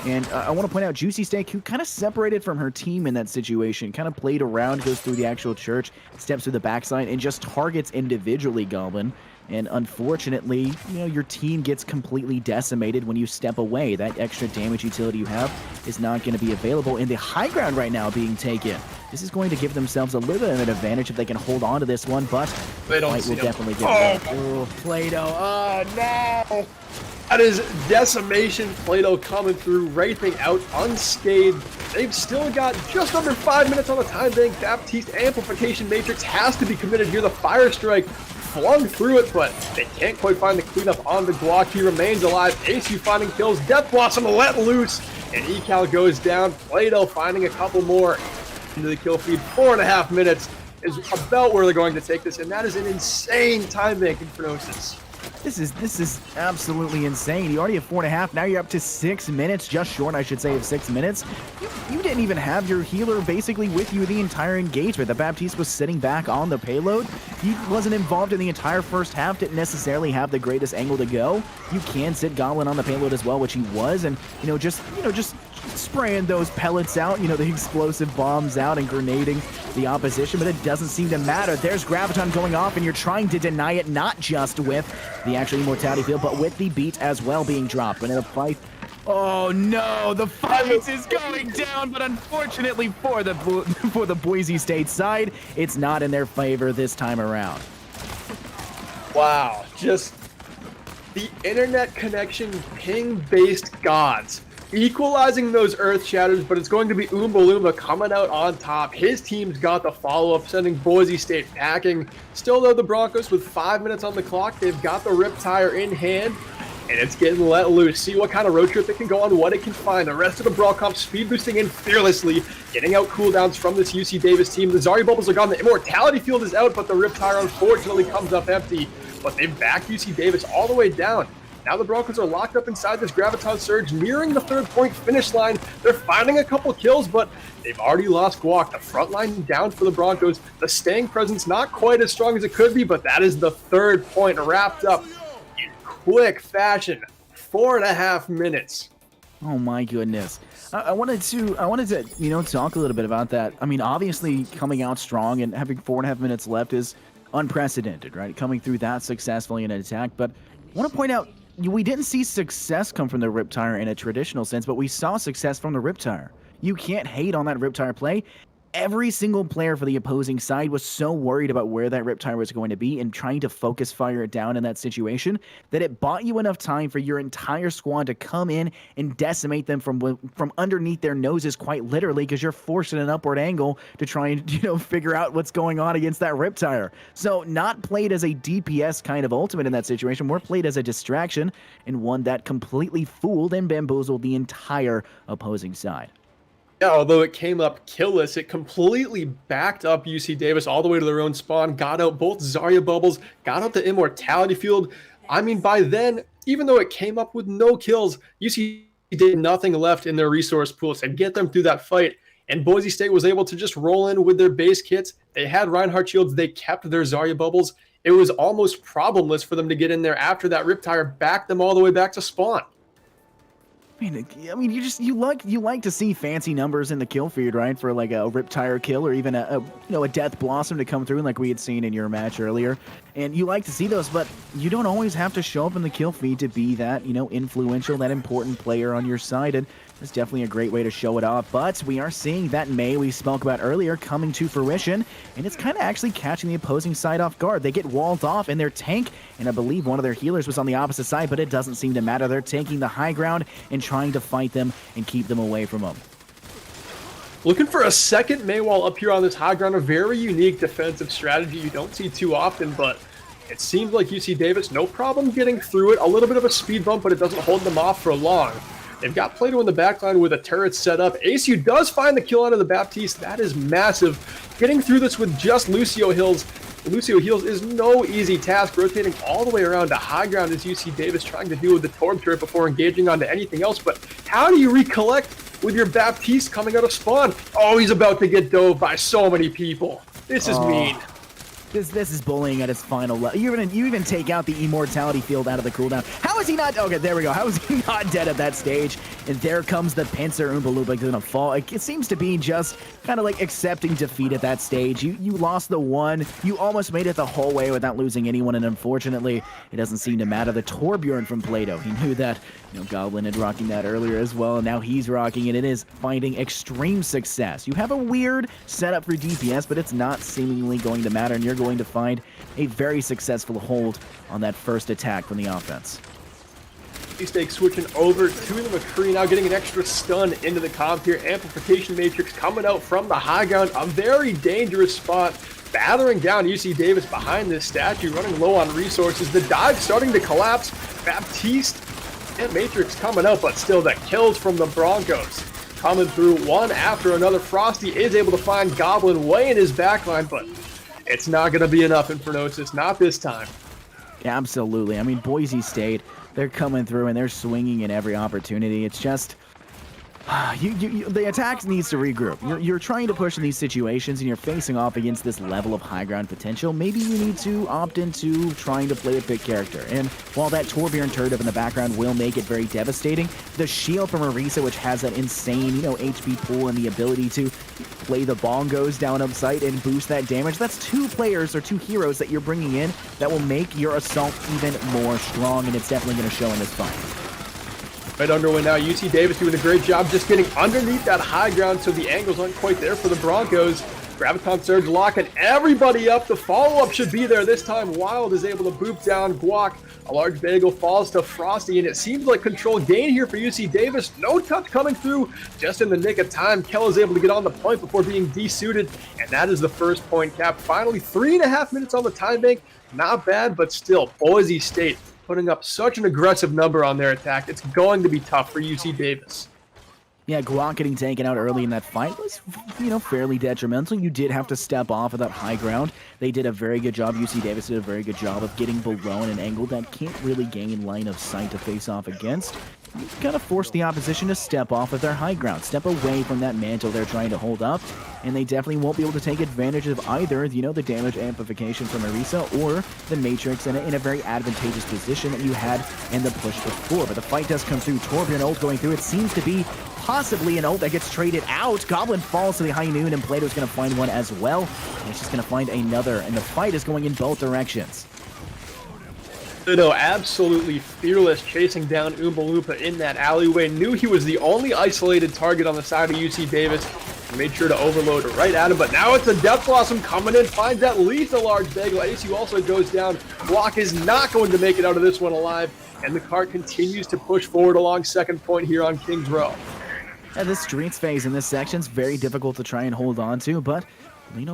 And I want to point out Juicy Steak, who kind of separated from her team in that situation, kind of played around, goes through the actual church, steps through the backside, and just targets individually Goblin. And unfortunately, your team gets completely decimated when you step away. That extra damage utility you have is not going to be available. And the high ground right now being taken this is going to give themselves a little bit of an advantage if they can hold on to this one, but They don't White see will him. definitely get oh, Play-Doh. Oh, no. That is decimation. Plato coming through, wraithing out unscathed. They've still got just under 5 minutes on the time bank. Baptiste Amplification Matrix has to be committed here. The Fire Strike flung through it, but they can't quite find the cleanup on the Glock. He remains alive. Asu finding kills. Death Blossom let loose, and Ecal goes down. Plato finding a couple more into the kill feed. 4.5 minutes is about where they're going to take this, and that is an insane time bank in Phronosis. This is absolutely insane. You already have 4.5. Now you're up to 6 minutes, just short, I should say, of 6 minutes. You didn't even have your healer basically with you the entire engagement. The Baptiste was sitting back on the payload. He wasn't involved in the entire first half. Didn't necessarily have the greatest angle to go. You can sit Goblin on the payload as well, which he was, and just spraying those pellets out, the explosive bombs out and grenading the opposition, but it doesn't seem to matter. There's Graviton going off, and you're trying to deny it, not just with the actual immortality field, but with the beat as well being dropped. But in a fight, oh no, the fight is going down, but unfortunately for the Boise State side, it's not in their favor this time around. Wow, just the internet connection ping-based gods. Equalizing those earth shatters, but it's going to be Oompa Loompa coming out on top. His team's got the follow-up, sending Boise State packing. Still though, the Broncos with 5 minutes on the clock. They've got the Rip Tire in hand, and it's getting let loose. See what kind of road trip it can go on, what it can find. The rest of the Brawl Comp speed boosting in fearlessly, getting out cooldowns from this UC Davis team. The Zarya bubbles are gone. The Immortality field is out, but the Rip Tire unfortunately comes up empty. But they've backed UC Davis all the way down. Now the Broncos are locked up inside this Graviton Surge, nearing the 3rd point finish line. They're finding a couple kills, but they've already lost Guac. The front line down for the Broncos. The staying presence not quite as strong as it could be, but that is the 3rd point wrapped up in quick fashion. 4.5 minutes. Oh my goodness. I wanted to talk a little bit about that. I mean, obviously coming out strong and having 4.5 minutes left is unprecedented, right? Coming through that successfully in an attack, but I want to point out, we didn't see success come from the Rip Tire in a traditional sense, but we saw success from the Rip Tire. You can't hate on that Rip Tire play. Every single player for the opposing side was so worried about where that Rip Tire was going to be and trying to focus fire it down in that situation that it bought you enough time for your entire squad to come in and decimate them from underneath their noses, quite literally, because you're forced at an upward angle to try and figure out what's going on against that Rip Tire. So not played as a DPS kind of ultimate in that situation, more played as a distraction, and one that completely fooled and bamboozled the entire opposing side. Yeah, although it came up killless, it completely backed up UC Davis all the way to their own spawn, got out both Zarya bubbles, got out the Immortality field. I mean, by then, even though it came up with no kills, UC did nothing left in their resource pool to get them through that fight. And Boise State was able to just roll in with their base kits. They had Reinhardt shields. They kept their Zarya bubbles. It was almost problemless for them to get in there after that Rip Tire backed them all the way back to spawn. I mean, you like to see fancy numbers in the kill feed, right? For like a Rip Tire kill or even a Death Blossom to come through like we had seen in your match earlier. And you like to see those, but you don't always have to show up in the kill feed to be that, influential, that important player on your side. And it's definitely a great way to show it off. But we are seeing that May we spoke about earlier coming to fruition, and it's kind of actually catching the opposing side off guard. They get walled off in their tank, and I believe one of their healers was on the opposite side, but it doesn't seem to matter. They're taking the high ground and trying to fight them and keep them away from them. Looking for a second Maywall up here on this high ground, a very unique defensive strategy you don't see too often, but it seems like UC Davis, no problem getting through it. A little bit of a speed bump, but it doesn't hold them off for long. They've got Plato in the backline with a turret set up. Asu does find the kill out of the Baptiste. That is massive. Getting through this with just Lucio Hills. Lucio Heals is no easy task, rotating all the way around to high ground as UC Davis trying to deal with the Torb turret before engaging onto anything else. But how do you recollect with your Baptiste coming out of spawn? Oh, he's about to get dove by so many people. This is mean. This is bullying at its final level. You even take out the immortality field out of the cooldown. How is he not? Okay, there we go. How is he not dead at that stage? And there comes the pincer. Oompa Loompa gonna fall. It seems to be just kind of like accepting defeat at that stage. You lost the one. You almost made it the whole way without losing anyone, and unfortunately, it doesn't seem to matter. The Torbjorn from Plato. He knew that Goblin had rocking that earlier as well, and now he's rocking it. It is finding extreme success. You have a weird setup for DPS, but it's not seemingly going to matter, and you're going to find a very successful hold on that first attack from the offense. Stake switching over to the McCree, now getting an extra stun into the comp here. Amplification Matrix coming out from the high ground, a very dangerous spot, battering down UC Davis behind this statue, running low on resources. The dive starting to collapse. Baptiste and Matrix coming up, but still the kills from the Broncos coming through one after another. Frosty is able to find Goblin way in his backline, but it's not going to be enough, Infernosis, not this time. Absolutely. I mean, Boise State, they're coming through and they're swinging in every opportunity. It's just the attack needs to regroup. You're trying to push in these situations and you're facing off against this level of high ground potential. Maybe you need to opt into trying to play a pick character. And while that Torbjorn turret up in the background will make it very devastating, the shield from Orisa, which has that insane, HP pool and the ability to play the bongos down up sight and boost that damage, that's two players or two heroes that you're bringing in that will make your assault even more strong, and it's definitely going to show in this fight. Right underway now, UC Davis doing a great job just getting underneath that high ground so the angles aren't quite there for the Broncos. Graviton Surge locking everybody up. The follow-up should be there this time. Wild is able to boop down Guac. A large bagel falls to Frosty, and it seems like control gain here for UC Davis. No touch coming through just in the nick of time. Kell is able to get on the point before being desuited, and that is the first point cap. Finally, 3.5 minutes on the time bank. Not bad, but still, Boise State putting up such an aggressive number on their attack. It's going to be tough for UC Davis. Yeah, Guac getting taken out early in that fight was, fairly detrimental. You did have to step off of that high ground. They did a very good job. UC Davis did a very good job of getting below in an angle that can't really gain line of sight to face off against. You kind of force the opposition to step off of their high ground, step away from that mantle they're trying to hold up, and they definitely won't be able to take advantage of either, the damage amplification from Orisa or the Matrix in a very advantageous position that you had in the push before. But the fight does come through. Torbjorn ult going through. It seems to be possibly an ult that gets traded out. Goblin falls to the high noon, and Plato's going to find one as well. And it's just going to find another, and the fight is going in both directions. No, absolutely fearless, chasing down Oompa Loompa in that alleyway. Knew he was the only isolated target on the side of UC Davis. Made sure to overload right at him, but now it's a Death Blossom coming in, finds that lethal large bagel. ASU also goes down. Block is not going to make it out of this one alive, and the cart continues to push forward along second point here on Kings Row. Yeah, this streets phase in this section is very difficult to try and hold on to, but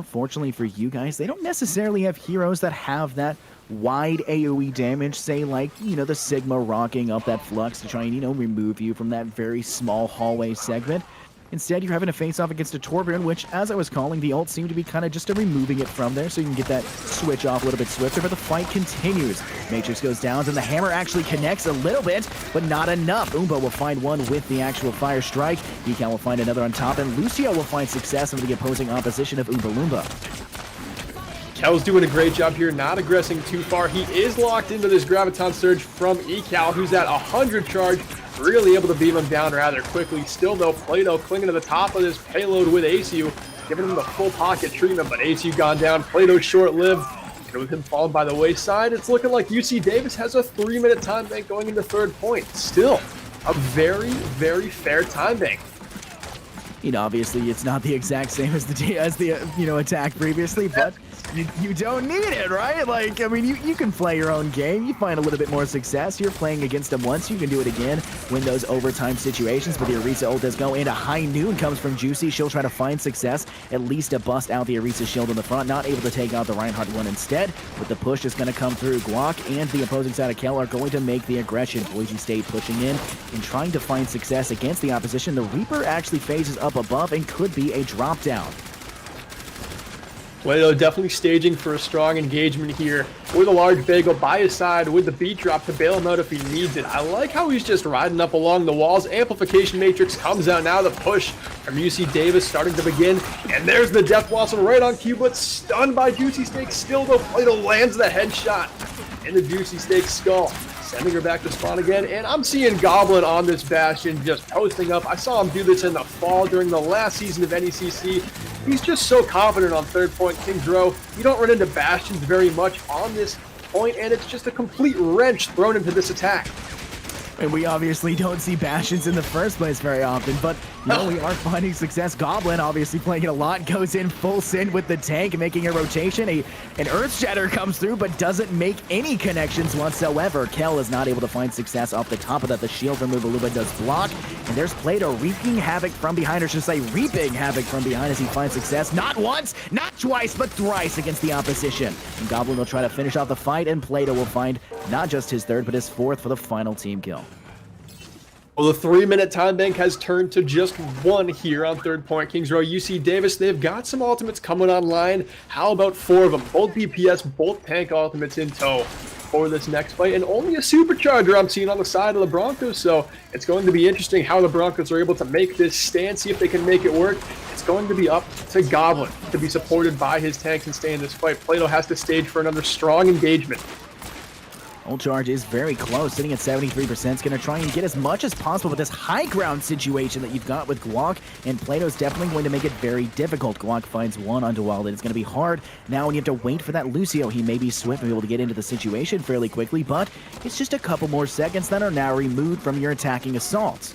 fortunately for you guys, they don't necessarily have heroes that have that wide AoE damage, say like, the Sigma rocking up that flux to try and, remove you from that very small hallway segment. Instead, you're having to face off against a Torbjorn, which, as I was calling, the ult seemed to be kind of just removing it from there so you can get that switch off a little bit swifter, but the fight continues. Matrix goes down, and the hammer actually connects a little bit, but not enough. Oompa will find one with the actual fire strike. Decal will find another on top, and Lucio will find success over the opposing opposition of Oompa Loompa. Kel's doing a great job here, not aggressing too far. He is locked into this Graviton Surge from Ecal, who's at 100 charge, really able to beam him down rather quickly. Still, though, Plato clinging to the top of this payload with ASU, giving him the full pocket treatment, but ASU gone down. Plato's short-lived, and with him falling by the wayside, it's looking like UC Davis has a 3-minute time bank going into third point. Still, a very, very fair time bank. Obviously, it's not the exact same as the attack previously, but you don't need it, right? Like, I mean, you can play your own game. You find a little bit more success. You're playing against them once. You can do it again when those overtime situations. But the Orisa ult does go into high noon. Comes from Juicy. She'll try to find success, at least to bust out the Orisa shield in the front. Not able to take out the Reinhardt one instead. But the push is going to come through. Guac and the opposing side of Kell are going to make the aggression. Boise State pushing in and trying to find success against the opposition. The Reaper actually phases up above and could be a drop down. Plato definitely staging for a strong engagement here with a large bagel by his side with the beat drop to bail him out if he needs it. I like how he's just riding up along the walls. Amplification Matrix comes out now. The push from UC Davis starting to begin. And there's the Death Blossom right on cue, but stunned by Juicy Steak. Still, though, Plato lands the headshot in the Juicy Steak skull, sending her back to spawn again. And I'm seeing Goblin on this Bastion just posting up. I saw him do this in the fall during the last season of NECC. He's just so confident on third point, Kings Row. You don't run into Bastions very much on this point, and it's just a complete wrench thrown into this attack. And we obviously don't see Bastions in the first place very often, but we are finding success. Goblin obviously playing it a lot, goes in full send with the tank, making a rotation. An Earthshatter comes through, but doesn't make any connections whatsoever. Kel is not able to find success off the top of that. The shield from Uvaluba does block, and there's Plato wreaking havoc from behind, or should I say reaping havoc from behind as he finds success. Not once, not twice, but thrice against the opposition. And Goblin will try to finish off the fight, and Plato will find not just his third, but his fourth for the final team kill. Well, the 3-minute time bank has turned to just 1 here on Third Point Kings Row. UC Davis, they've got some ultimates coming online. How about 4 of them? Both DPS, both tank ultimates in tow for this next fight, and only a supercharger I'm seeing on the side of the Broncos, so it's going to be interesting how the Broncos are able to make this stand, see if they can make it work. It's going to be up to Goblin to be supported by his tanks and stay in this fight. Plato has to stage for another strong engagement. Ult charge is very close, sitting at 73%. It's going to try and get as much as possible with this high ground situation that you've got with Guac, and Plato's definitely going to make it very difficult. Guac finds one onto Wild, it's going to be hard. Now when you have to wait for that Lucio, he may be swift and be able to get into the situation fairly quickly, but it's just a couple more seconds that are now removed from your attacking assaults.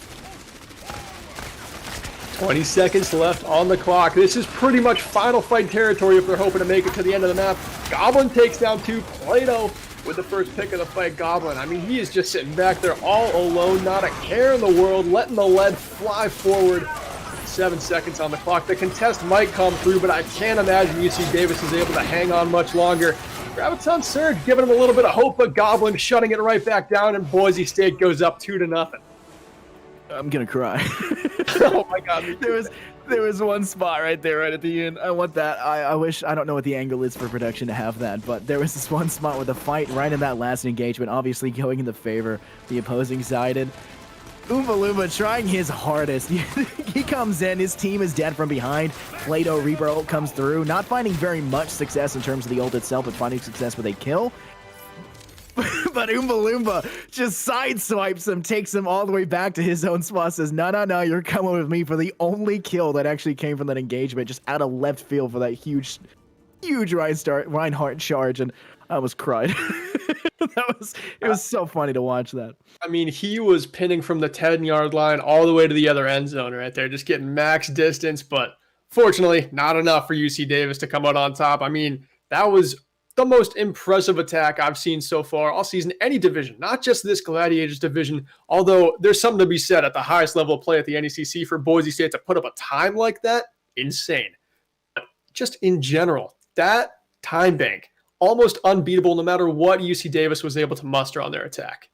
20 seconds left on the clock. This is pretty much final fight territory if they're hoping to make it to the end of the map. Goblin takes down 2. Plato with the first pick of the fight. Goblin, I mean, he is just sitting back there all alone, not a care in the world, letting the lead fly forward. 7 seconds on the clock. The contest might come through, but I can't imagine UC Davis is able to hang on much longer. Graviton Surge giving him a little bit of hope, but Goblin shutting it right back down, and Boise State goes up 2-0. I'm gonna cry. Oh my God. There was one spot right there, right at the end. I want that. I wish, I don't know what the angle is for production to have that, but there was this one spot with the fight right in that last engagement, obviously going in the favor the opposing side. And Uvaluba trying his hardest. He comes in, his team is dead from behind. Plato Reaper ult comes through, not finding very much success in terms of the ult itself, but finding success with a kill. But Uvaluba just sideswipes him, takes him all the way back to his own spot, says, no, you're coming with me for the only kill that actually came from that engagement, just out of left field for that huge Reinhardt charge, and I almost cried. It was so funny to watch that. I mean, he was pinning from the 10-yard line all the way to the other end zone right there, just getting max distance, but fortunately, not enough for UC Davis to come out on top. I mean, that was the most impressive attack I've seen so far all season, any division, not just this Gladiators division, although there's something to be said at the highest level of play at the NECC for Boise State to put up a time like that, insane. But just in general, that time bank, almost unbeatable no matter what UC Davis was able to muster on their attack.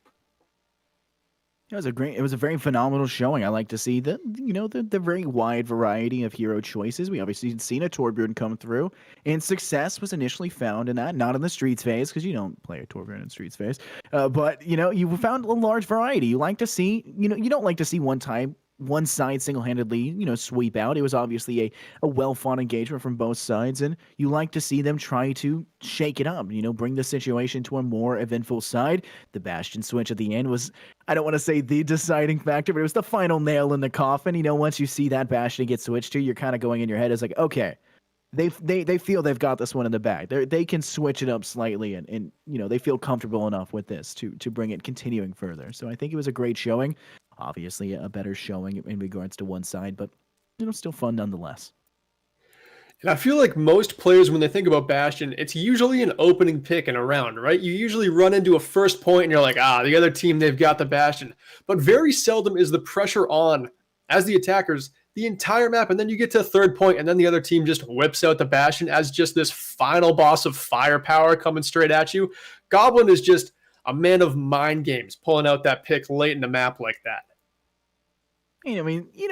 It was a very phenomenal showing. I like to see the very wide variety of hero choices. We obviously had seen a Torbjorn come through, and success was initially found in that, not in the Streets phase, because you don't play a Torbjorn in Streets phase. But you found a large variety. You like to see, you don't like to see one side single-handedly, sweep out. It was obviously a well-fought engagement from both sides, and you like to see them try to shake it up, bring the situation to a more eventful side. The Bastion switch at the end was, I don't want to say the deciding factor, but it was the final nail in the coffin. Once you see that Bastion get switched to, you're kind of going in your head as like, okay, they feel they've got this one in the bag. They can switch it up slightly, and they feel comfortable enough with this to bring it continuing further. So I think it was a great showing. Obviously, a better showing in regards to one side, but still fun nonetheless. And I feel like most players, when they think about Bastion, it's usually an opening pick in a round, right? You usually run into a first point and you're like, the other team, they've got the Bastion. But very seldom is the pressure on, as the attackers, the entire map, and then you get to a third point, and then the other team just whips out the Bastion as just this final boss of firepower coming straight at you. Goblin is just a man of mind games, pulling out that pick late in the map like that. I mean, you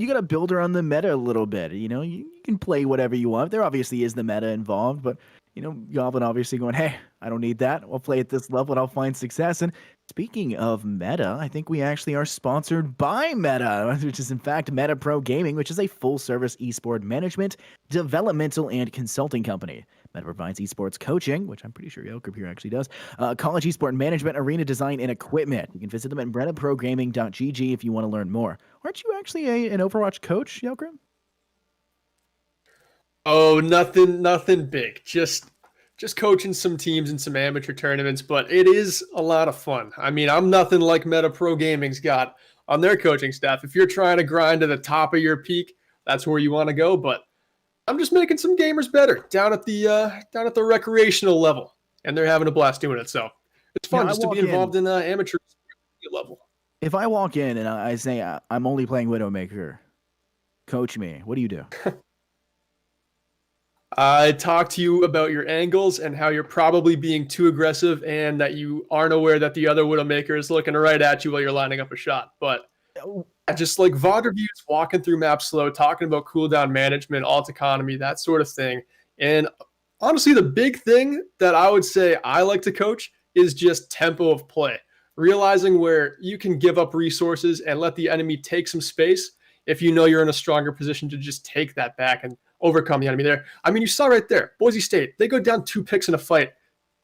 gotta build around the meta a little bit. You can play whatever you want. There obviously is the meta involved, but Goblin obviously going, hey, I don't need that. I'll play at this level and I'll find success. And speaking of meta, I think we actually are sponsored by Meta, which is in fact Meta Pro Gaming, which is a full-service esport management, developmental, and consulting company. Meta provides esports coaching, which I'm pretty sure Yelker here actually does, college esport management, arena design, and equipment. You can visit them at metaprogaming.gg if you want to learn more. Aren't you actually an Overwatch coach, Yelker? Oh, nothing big. Just just coaching some teams in some amateur tournaments, but it is a lot of fun. I mean, I'm nothing like Meta Pro Gaming's got on their coaching staff. If you're trying to grind to the top of your peak, that's where you want to go. But I'm just making some gamers better down at the recreational level, and they're having a blast doing it. So it's fun just to be involved in amateur level. If I walk in and I say I'm only playing Widowmaker, coach me. What do you do? I talk to you about your angles and how you're probably being too aggressive and that you aren't aware that the other Widowmaker is looking right at you while you're lining up a shot. But just like VOD reviews, walking through map slow, talking about cooldown management, alt economy, that sort of thing. And honestly, the big thing that I would say I like to coach is just tempo of play. Realizing where you can give up resources and let the enemy take some space if you know you're in a stronger position to just take that back and overcome the enemy there. I mean, you saw right there, Boise State, they go down 2 picks in a fight.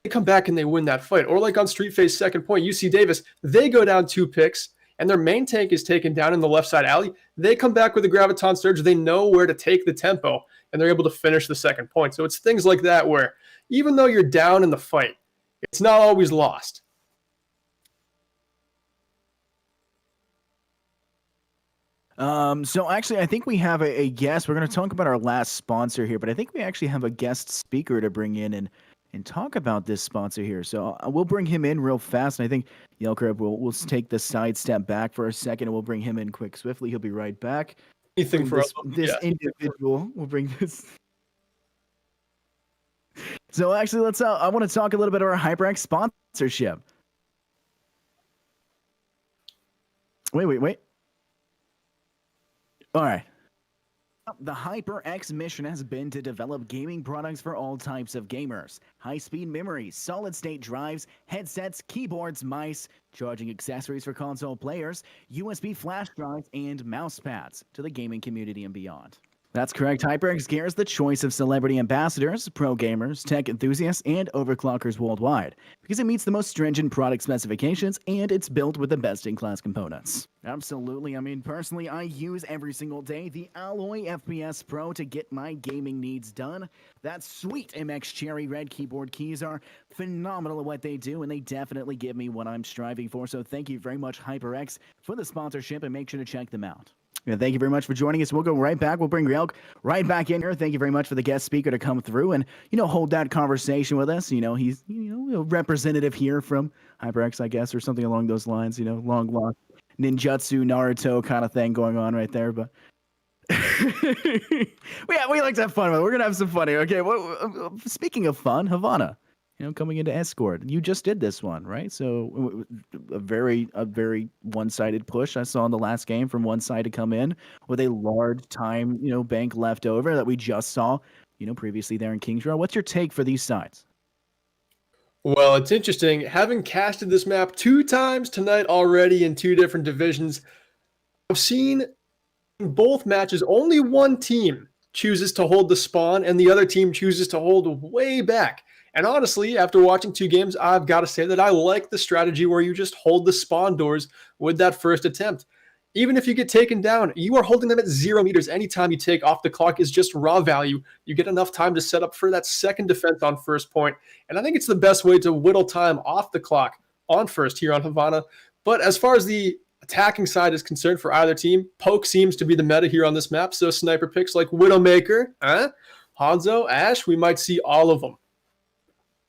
They come back and they win that fight. Or like on Street Face second point, UC Davis, they go down 2 picks and their main tank is taken down in the left side alley. They come back with a Graviton Surge. They know where to take the tempo and they're able to finish the second point. So it's things like that where even though you're down in the fight, it's not always lost. So actually, I think we have a guest. We're going to talk about our last sponsor here, but I think we actually have a guest speaker to bring in and talk about this sponsor here. So we'll bring him in real fast. And I think Yelkreb will take the side step back for a second, and we'll bring him in quick, swiftly. He'll be right back. Anything for this individual. We'll bring this. So actually, let's. I want to talk a little bit about our HyperX sponsorship. Wait. All right. The HyperX mission has been to develop gaming products for all types of gamers. High-speed memory, solid-state drives, headsets, keyboards, mice, charging accessories for console players, USB flash drives, and mouse pads to the gaming community and beyond. That's correct. HyperX Gear is the choice of celebrity ambassadors, pro gamers, tech enthusiasts, and overclockers worldwide because it meets the most stringent product specifications and it's built with the best-in-class components. Absolutely. I mean, personally, I use every single day the Alloy FPS Pro to get my gaming needs done. That sweet MX Cherry Red keyboard keys are phenomenal at what they do, and they definitely give me what I'm striving for. So thank you very much, HyperX, for the sponsorship, and make sure to check them out. Yeah, thank you very much for joining us. We'll go right back. We'll bring Ryelk right back in here. Thank you very much for the guest speaker to come through and, hold that conversation with us. He's, a representative here from HyperX, I guess, or something along those lines, long lost ninjutsu, Naruto kind of thing going on right there. But we like to have fun with it. We're going to have some fun here. Okay, well, speaking of fun, Havana. Coming into Escort. You just did this one, right? So a very one-sided push I saw in the last game from one side to come in with a large time, bank left over that we just saw, previously there in Kings Row. What's your take for these sides? Well, it's interesting. Having casted this map 2 times tonight already in 2 different divisions, I've seen in both matches only one team chooses to hold the spawn and the other team chooses to hold way back. And honestly, after watching 2 games, I've got to say that I like the strategy where you just hold the spawn doors with that first attempt. Even if you get taken down, you are holding them at 0 meters. Anytime you take off the clock is just raw value. You get enough time to set up for that second defense on first point. And I think it's the best way to whittle time off the clock on first here on Havana. But as far as the attacking side is concerned for either team, poke seems to be the meta here on this map. So sniper picks like Widowmaker, Hanzo, Ash, we might see all of them.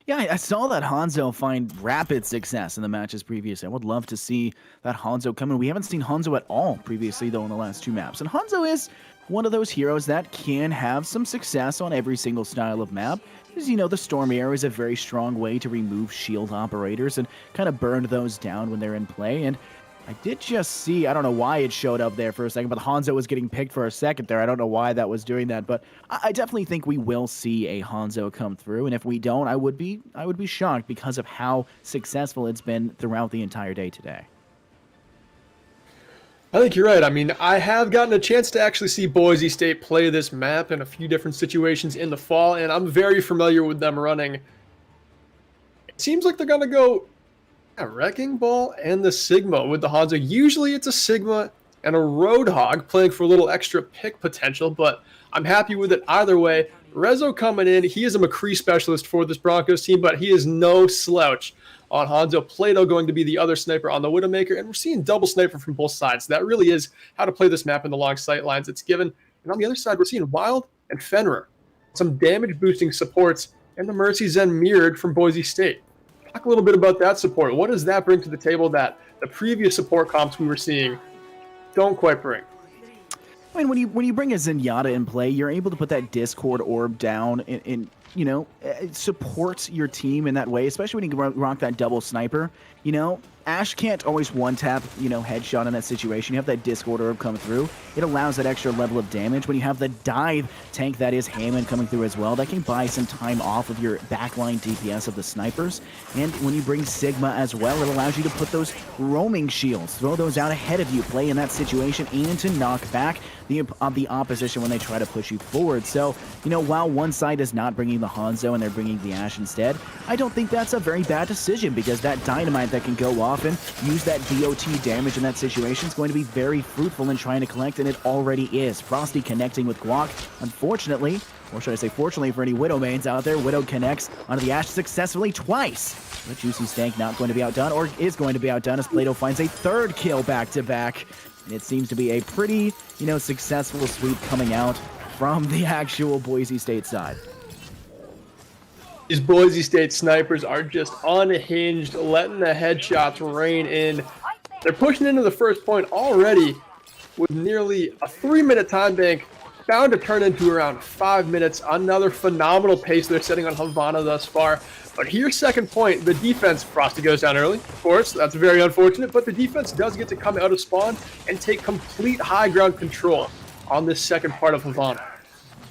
Yeah, I saw that Hanzo find rapid success in the matches previously. I would love to see that Hanzo come in. We haven't seen Hanzo at all previously, though, in the last 2 maps. And Hanzo is one of those heroes that can have some success on every single style of map. Because, the Storm Arrow is a very strong way to remove shield operators and kind of burn those down when they're in play. And I did just see, I don't know why it showed up there for a second, but Hanzo was getting picked for a second there. I don't know why that was doing that, but I definitely think we will see a Hanzo come through. And if we don't, I would be shocked because of how successful it's been throughout the entire day today. I think you're right. I mean, I have gotten a chance to actually see Boise State play this map in a few different situations in the fall, and I'm very familiar with them running. It seems like they're going to go Wrecking Ball and the Sigma with the Hanzo. Usually it's a Sigma and a Roadhog playing for a little extra pick potential, but I'm happy with it either way. Rezo coming in. He is a McCree specialist for this Broncos team, but he is no slouch on Hanzo. Plato going to be the other sniper on the Widowmaker, and we're seeing double sniper from both sides. That really is how to play this map in the long sight lines it's given. And on the other side, we're seeing Wild and Fenrir, some damage boosting supports, and the Mercy Zen mirrored from Boise State. Talk a little bit about that support. What does that bring to the table that the previous support comps we were seeing don't quite bring? I mean, when you bring a Zenyatta in play, you're able to put that Discord orb down and you know, support your team in that way, especially when you rock that double sniper. You know, Ashe can't always one-tap, you know, headshot in that situation. You have that Discord orb come through. It allows that extra level of damage. When you have the dive tank that is Hammond coming through as well, that can buy some time off of your backline DPS of the snipers. And when you bring Sigma as well, it allows you to put those roaming shields, throw those out ahead of you, play in that situation, and to knock back the opposition when they try to push you forward. So, you know, while one side is not bringing the Hanzo and they're bringing the Ashe instead, I don't think that's a very bad decision, because that dynamite that can go off and use that DOT damage in that situation is going to be very fruitful in trying to collect, and it already is. Frosty connecting with Guac. Unfortunately, or should I say fortunately for any Widow mains out there, Widow connects onto the Ashe successfully twice. But Juicy Stank not going to be outdone, or is going to be outdone, as Plato finds a third kill back-to-back. And it seems to be a pretty, you know, successful sweep coming out from the actual Boise State side. These Boise State snipers are just unhinged, letting the headshots rain in. They're pushing into the first point already with nearly a 3-minute time bank, bound to turn into around 5 minutes. Another phenomenal pace they're setting on Havana thus far. But here's second point. The defense, Frosty goes down early. Of course, that's very unfortunate, but the defense does get to come out of spawn and take complete high ground control on this second part of Havana.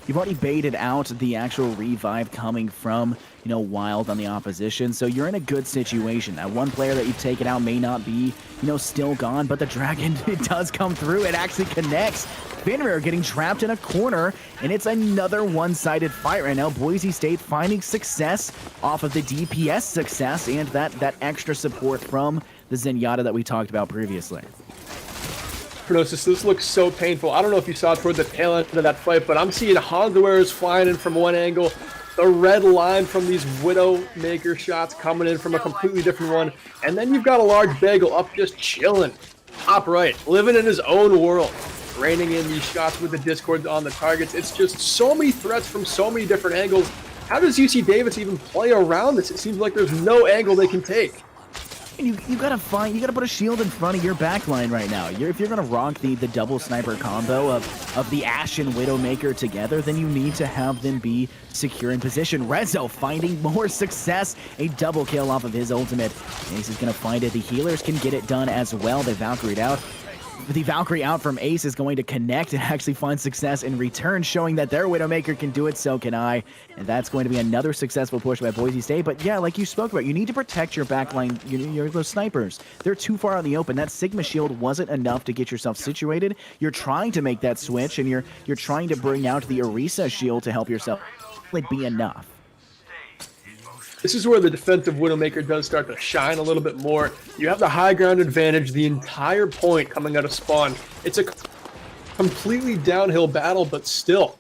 You've already baited out the actual revive coming from, you know, Wild on the opposition, so you're in a good situation. That one player that you've taken out may not be, you know, still gone, but the Dragon, it does come through. It actually connects. Fenrir getting trapped in a corner, and it's another one-sided fight right now. Boise State finding success off of the DPS success and that extra support from the Zenyatta that we talked about previously. Pronosis, this looks so painful. I don't know if you saw it toward the tail end of that fight, but I'm seeing Hanzo flying in from one angle, the red line from these Widowmaker shots coming in from a completely different one, and then you've got a large bagel up just chilling, top right, living in his own world, raining in these shots with the Discords on the targets. It's just so many threats from so many different angles. How does UC Davis even play around this? It seems like there's no angle they can take. And you gotta put a shield in front of your backline right now. If you're gonna rock the double sniper combo of the Ashe and Widowmaker together, then you need to have them be secure in position. Rezo finding more success, a double kill off of his ultimate. Ace is gonna find it. The healers can get it done as well. They Valkyried out. The Valkyrie out from Ace is going to connect and actually find success in return, showing that their Widowmaker can do it, so can I. And that's going to be another successful push by Boise State. But yeah, like you spoke about, you need to protect your backline, those snipers. They're too far out in the open. That Sigma shield wasn't enough to get yourself situated. You're trying to make that switch, and you're trying to bring out the Orisa shield to help yourself be enough. This is where the defensive Widowmaker does start to shine a little bit more. You have the high ground advantage the entire point coming out of spawn. It's a completely downhill battle, but still.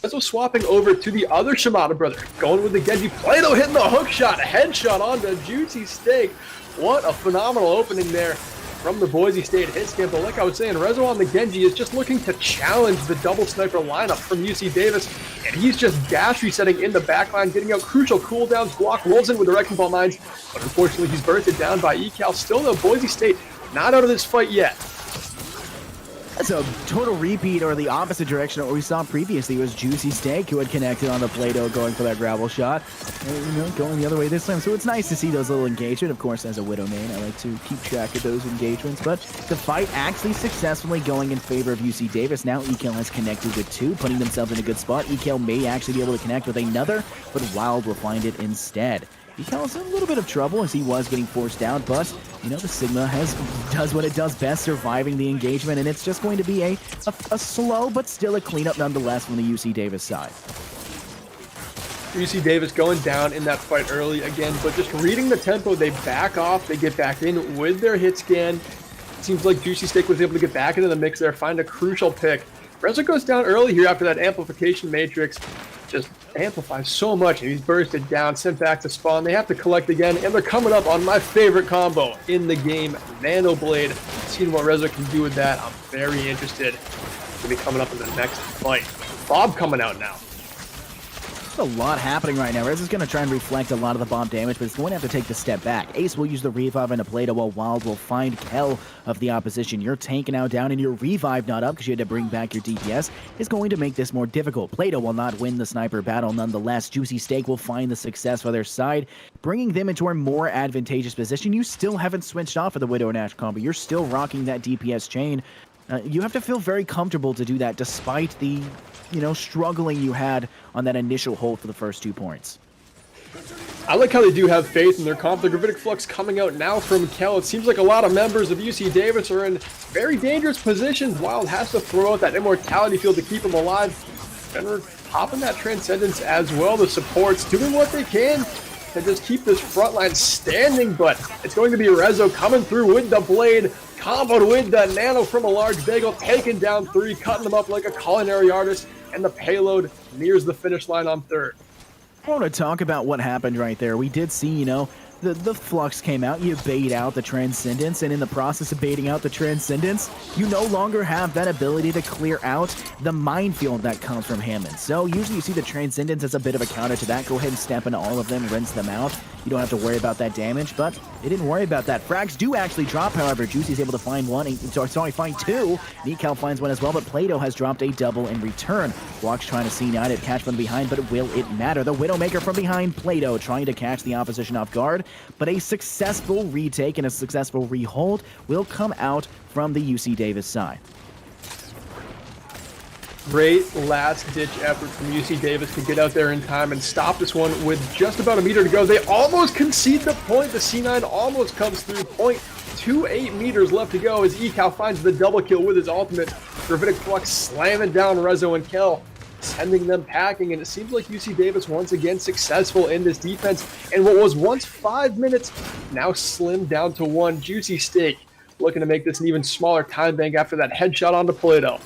Rezo swapping over to the other Shimada brother, going with the Genji. Plato hitting the hook shot, headshot onto Juicy Steak. What a phenomenal opening there from the Boise State hit scan. But like I was saying, Rezo on the Genji is just looking to challenge the double sniper lineup from UC Davis, and he's just dash resetting in the backline, getting out crucial cooldowns. Guac rolls in with the Wrecking Ball mines, but unfortunately he's bursted down by Ecal. Still though, Boise State not out of this fight yet. That's a total repeat, or the opposite direction of what we saw previously. It was Juicy Steak who had connected on the Plato, going for that gravel shot. Going the other way this time. So it's nice to see those little engagement. Of course, as a Widow main, I like to keep track of those engagements. But the fight actually successfully going in favor of UC Davis. Now Ecal has connected with two, putting themselves in a good spot. Ecal may actually be able to connect with another, but Wild will find it instead. Ecal is in a little bit of trouble as he was getting forced down, but, you know, the Sigma does what it does best, surviving the engagement, and it's just going to be a slow but still a cleanup nonetheless from the UC Davis side. UC Davis going down in that fight early again, but just reading the tempo, they back off, they get back in with their hit scan. It seems like Juicy Steak was able to get back into the mix there, find a crucial pick. Rezo goes down early here after that amplification matrix. just amplifies so much. He's bursted down, sent back to spawn. They have to collect again, and they're coming up on my favorite combo in the game, Nano Blade. Seeing what Rezo can do with that, I'm very interested. To be coming up in the next fight. Bob coming out now. There's a lot happening right now. Rez is going to try and reflect a lot of the bomb damage, but it's going to have to take the step back. Ace will use the revive into Plato, while Wild will find Kel of the opposition. Your tank now down and your revive not up because you had to bring back your DPS is going to make this more difficult. Plato will not win the sniper battle nonetheless. Juicy Steak will find the success for their side, bringing them into a more advantageous position. You still haven't switched off of the Widow and Ash combo. You're still rocking that DPS chain. You have to feel very comfortable to do that despite the, struggling you had on that initial hold for the first 2 points. I like how they do have faith in their comp. The Gravitic Flux coming out now from Kel. It seems like a lot of members of UC Davis are in very dangerous positions. Wild has to throw out that Immortality Field to keep him alive. Fenrir popping that Transcendence as well. The supports doing what they can to just keep this front line standing, but it's going to be Rezo coming through with the blade, comboed with the nano from a large bagel, taking down 3, cutting them up like a culinary artist, and the payload nears the finish line on 3rd. I want to talk about what happened right there. We did see, the Flux came out, you bait out the Transcendence, and in the process of baiting out the Transcendence, you no longer have that ability to clear out the minefield that comes from Hammond. So usually you see the Transcendence as a bit of a counter to that. Go ahead and step into all of them, rinse them out. You don't have to worry about that damage, but they didn't worry about that. Frags do actually drop, however. Juicy's able to find one, find 2. NECC finds one as well, but Plato has dropped a double in return. Walk's trying to see United catch from behind, but will it matter? The Widowmaker from behind Plato trying to catch the opposition off guard, but a successful retake and a successful rehold will come out from the UC Davis side. Great last-ditch effort from UC Davis to get out there in time and stop this one with just about a meter to go. They almost concede the point. The C9 almost comes through. 0.28 meters left to go as Ecal finds the double kill with his ultimate. Gravitic Flux slamming down Rezo and Kel, sending them packing, and it seems like UC Davis once again successful in this defense. And what was once 5 minutes now slimmed down to 1. Juicy Steak looking to make this an even smaller time bank after that headshot onto Plato.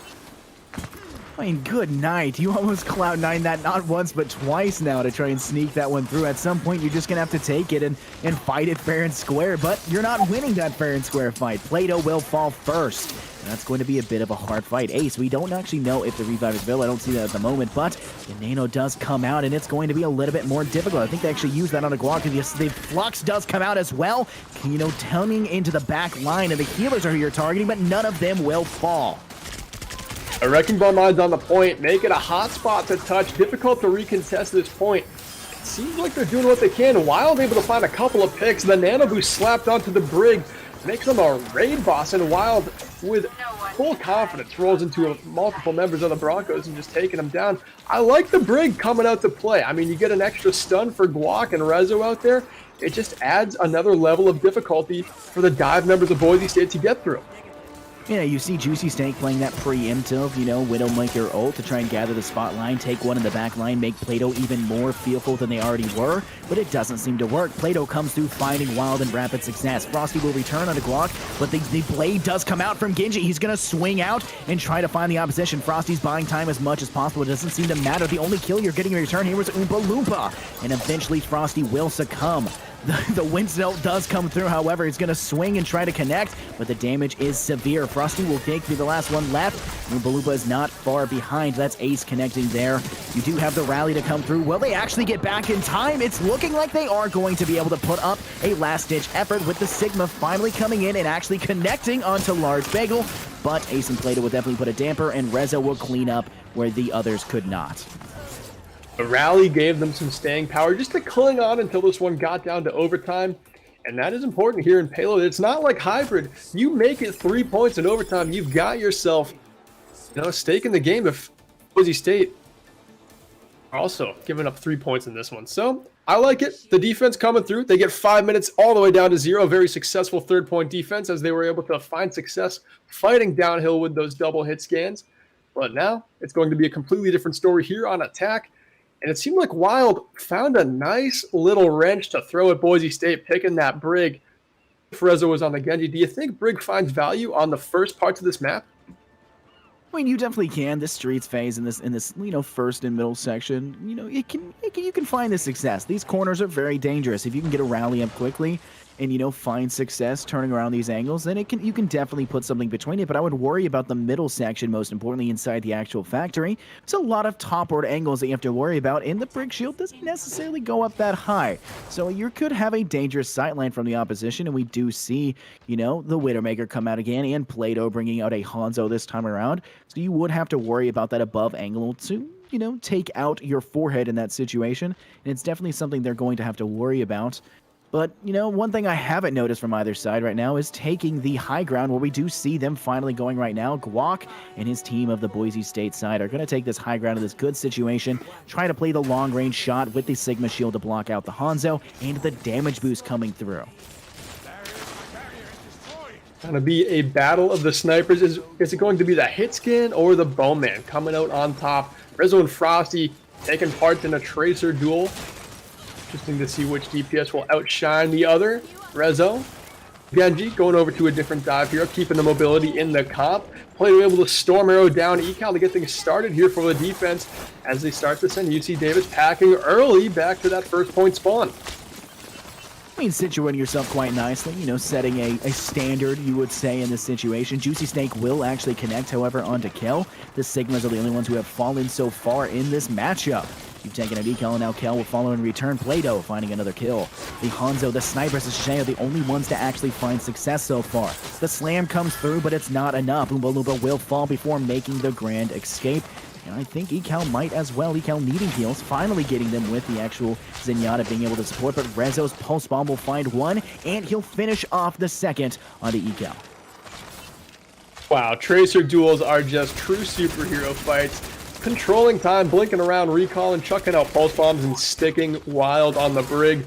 I mean, good night. You almost Cloud9 that not once but twice now to try and sneak that one through. At some point, you're just going to have to take it and fight it fair and square, but you're not winning that fair and square fight. Plato will fall first. And that's going to be a bit of a hard fight. Ace, we don't actually know if the revive is available. I don't see that at the moment, but the nano does come out, and it's going to be a little bit more difficult. I think they actually use that on a Guac. The Flux does come out as well. Coming into the back line, and the healers are who you're targeting, but none of them will fall. A Wrecking Ball Mine's on the point, make it a hot spot to touch. Difficult to recontest this point. It seems like they're doing what they can. Wild able to find a couple of picks. The Nano Boost slapped onto the Brig makes them a raid boss, and Wild, with full confidence, rolls into multiple members of the Broncos and just taking them down. I like the Brig coming out to play. I mean, you get an extra stun for Guac and Rezo out there. It just adds another level of difficulty for the dive members of Boise State to get through. Yeah, you see Juicy Steak playing that preemptive, Widowmaker ult to try and gather the spot line, take one in the back line, make Plato even more fearful than they already were, but it doesn't seem to work. Plato comes through finding Wild and rapid success. Frosty will return on the Glock, but the blade does come out from Genji. He's going to swing out and try to find the opposition. Frosty's buying time as much as possible. It doesn't seem to matter. The only kill you're getting in return here was Oompa Loompa, and eventually Frosty will succumb. The Winslow does come through, however, he's going to swing and try to connect, but the damage is severe. Frosty will take through the last one left. Oompa Loompa is not far behind. That's Ace connecting there. You do have the rally to come through. Will they actually get back in time? It's looking like they are going to be able to put up a last-ditch effort with the Sigma finally coming in and actually connecting onto Large Bagel, but Ace and Plato will definitely put a damper, and Rezo will clean up where the others could not. The rally gave them some staying power just to cling on until this one got down to overtime. And that is important here in Payload. It's not like Hybrid. You make it 3 points in overtime, you've got yourself a stake in the game. If Boise State are also giving up 3 points in this one. So I like it. The defense coming through. They get 5 minutes all the way down to 0. Very successful third-point defense as they were able to find success fighting downhill with those double hit scans. But now it's going to be a completely different story here on attack. And it seemed like Wild found a nice little wrench to throw at Boise State, picking that Brig. If Rezo was on the Genji, do you think Brig finds value on the first parts of this map? I mean, you definitely can. This streets phase in this first and middle section, you can find the success. These corners are very dangerous. If you can get a rally up quickly and find success turning around these angles, then you can definitely put something between it. But I would worry about the middle section, most importantly inside the actual factory. It's a lot of topward angles that you have to worry about, and the brick shield doesn't necessarily go up that high. So you could have a dangerous sightline from the opposition, and we do see, the Widowmaker come out again, and Plato bringing out a Hanzo this time around. So you would have to worry about that above angle to, take out your forehead in that situation. And it's definitely something they're going to have to worry about. But, one thing I haven't noticed from either side right now is taking the high ground, where we do see them finally going right now. Guac and his team of the Boise State side are going to take this high ground in this good situation, try to play the long-range shot with the Sigma shield to block out the Hanzo, and the damage boost coming through. Going to be a battle of the snipers. Is it going to be the Hitskin or the Bowman coming out on top? Rizzo and Frosty taking part in a Tracer duel. Interesting to see which DPS will outshine the other. Rezo, Genji going over to a different dive here, keeping the mobility in the comp. Plato able to storm arrow down Ecal to get things started here for the defense as they start to send UC Davis packing early back to that first point spawn. I mean, situating yourself quite nicely, setting a standard, you would say, in this situation. Juicy Snake will actually connect, however, onto Kel. The Sigmas are the only ones who have fallen so far in this matchup. You've taken out Ecal, and now Kel will follow in return. Plato finding another kill. The Hanzo, the snipers, the Shay are the only ones to actually find success so far. The slam comes through, but it's not enough. Oompa Loompa will fall before making the grand escape. And I think Ecal might as well. Ecal needing heals, finally getting them with the actual Zenyatta being able to support. But Rezo's Pulse Bomb will find one, and he'll finish off the second onto Ecal. Wow, Tracer duels are just true superhero fights. Controlling time, blinking around, recalling, chucking out pulse bombs, and sticking wild on the brig.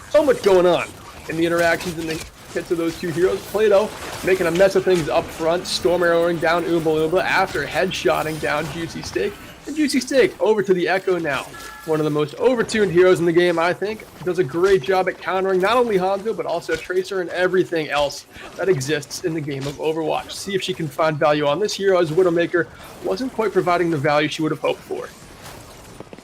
So much going on in the interactions and the hits of those two heroes. Plato making a mess of things up front, storm arrowing down Oompa Loompa after headshotting down Juicy Steak. And Juicy Steak over to the Echo now. One of the most overtuned heroes in the game, I think. Does a great job at countering not only Hanzo, but also Tracer and everything else that exists in the game of Overwatch. See if she can find value on this hero, as Widowmaker wasn't quite providing the value she would have hoped for.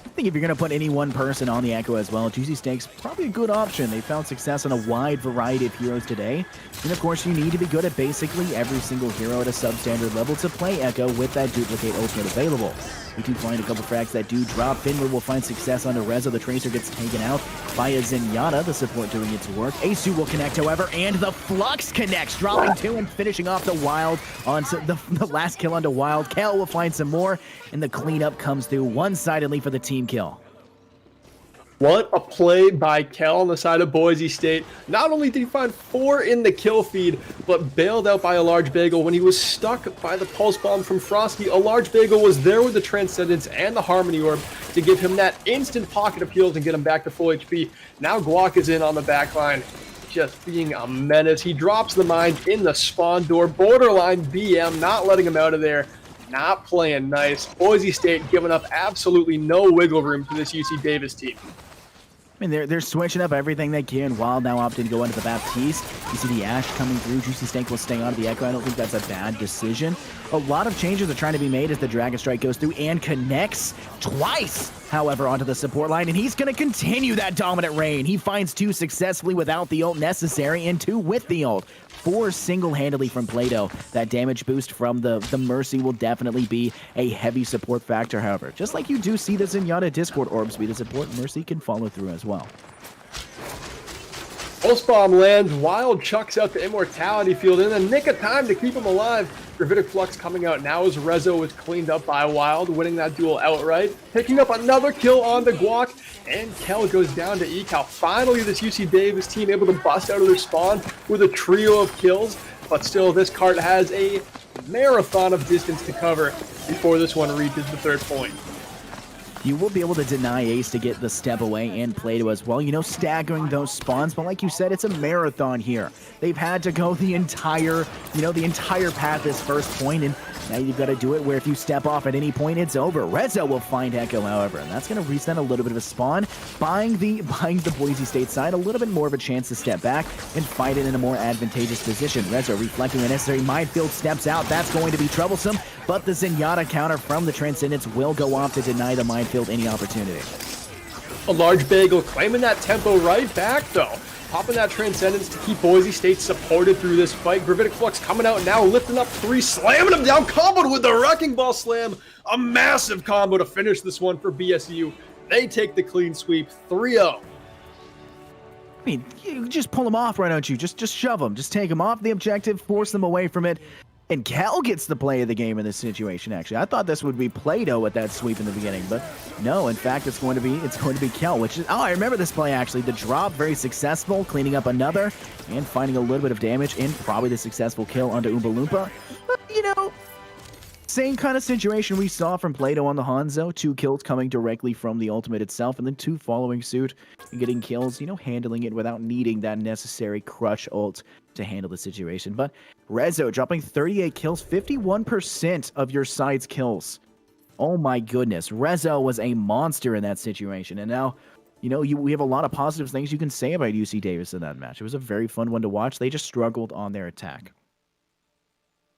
I think if you're going to put any one person on the Echo as well, Juicy Snake's probably a good option. They found success on a wide variety of heroes today. And of course, you need to be good at basically every single hero at a substandard level to play Echo with that duplicate ultimate available. We do find a couple frags that do drop. Finward will find success under Rezo. The Tracer gets taken out by a Zenyatta, the support doing its work. Asu will connect, however, and the Flux connects, dropping two and finishing off the Wild onto the last kill onto Wild. Kel will find some more, and the cleanup comes through one-sidedly for the team kill. What a play by Kel on the side of Boise State. Not only did he find 4 in the kill feed, but bailed out by a large bagel when he was stuck by the pulse bomb from Frosty. A large bagel was there with the Transcendence and the Harmony Orb to give him that instant pocket of heals and get him back to full HP. Now Guac is in on the back line, just being a menace. He drops the mine in the spawn door, borderline BM, not letting him out of there. Not playing nice. Boise State giving up absolutely no wiggle room to this UC Davis team. I mean, they're switching up everything they can. Wild now opting to go into the Baptiste. You see the Ash coming through. Juicy Snake will stay on the Echo. I don't think that's a bad decision. A lot of changes are trying to be made as the Dragon Strike goes through and connects twice, however, onto the support line. And he's going to continue that dominant reign. He finds 2 successfully without the ult necessary and 2 with the ult. 4 single-handedly from Plato. That damage boost from the Mercy will definitely be a heavy support factor, however. Just like you do see the Zenyatta Discord orbs be the support, Mercy can follow through as well. Pulse Bomb lands, Wild chucks out the Immortality Field in the nick of time to keep him alive. Gravitic Flux coming out now as Rezo was cleaned up by Wild, winning that duel outright. Picking up another kill on the Guac, and Kel goes down to Ecal. Finally, this UC Davis team able to bust out of their spawn with a trio of kills, but still this cart has a marathon of distance to cover before this one reaches the 3rd point. You will be able to deny Ace to get the step away and Plato as well, staggering those spawns, but like you said, it's a marathon here. They've had to go the entire path this first point, and Now you've got to do it where if you step off at any point, it's over. Rezo will find Echo, however, and that's going to reset a little bit of a spawn, buying the Boise State side a little bit more of a chance to step back and fight it in a more advantageous position. Rezo reflecting the necessary minefield, steps out. That's going to be troublesome, but the Zenyatta counter from the Transcendence will go off to deny the minefield any opportunity. A large bagel claiming that tempo right back, though. Popping that Transcendence to keep Boise State supported through this fight. Gravitic Flux coming out now, lifting up 3, slamming him down, comboed with the Wrecking Ball Slam. A massive combo to finish this one for BSU. They take the clean sweep, 3-0. I mean, you just pull them off, why don't you? Just shove them. Just take them off the objective, force them away from it. And Cal gets the play of the game in this situation, actually. I thought this would be Play-Doh with that sweep in the beginning, but no, in fact, it's going to be Cal, which is, I remember this play, actually. The drop, very successful, cleaning up another, and finding a little bit of damage, and probably the successful kill onto Oompa Loompa. But, same kind of situation we saw from Play-Doh on the Hanzo. 2 kills coming directly from the ultimate itself, and then 2 following suit and getting kills, handling it without needing that necessary crush ult to handle the situation. But Rezo dropping 38 kills, 51% of your side's kills. Oh my goodness. Rezo was a monster in that situation. And now, we have a lot of positive things you can say about UC Davis in that match. It was a very fun one to watch. They just struggled on their attack.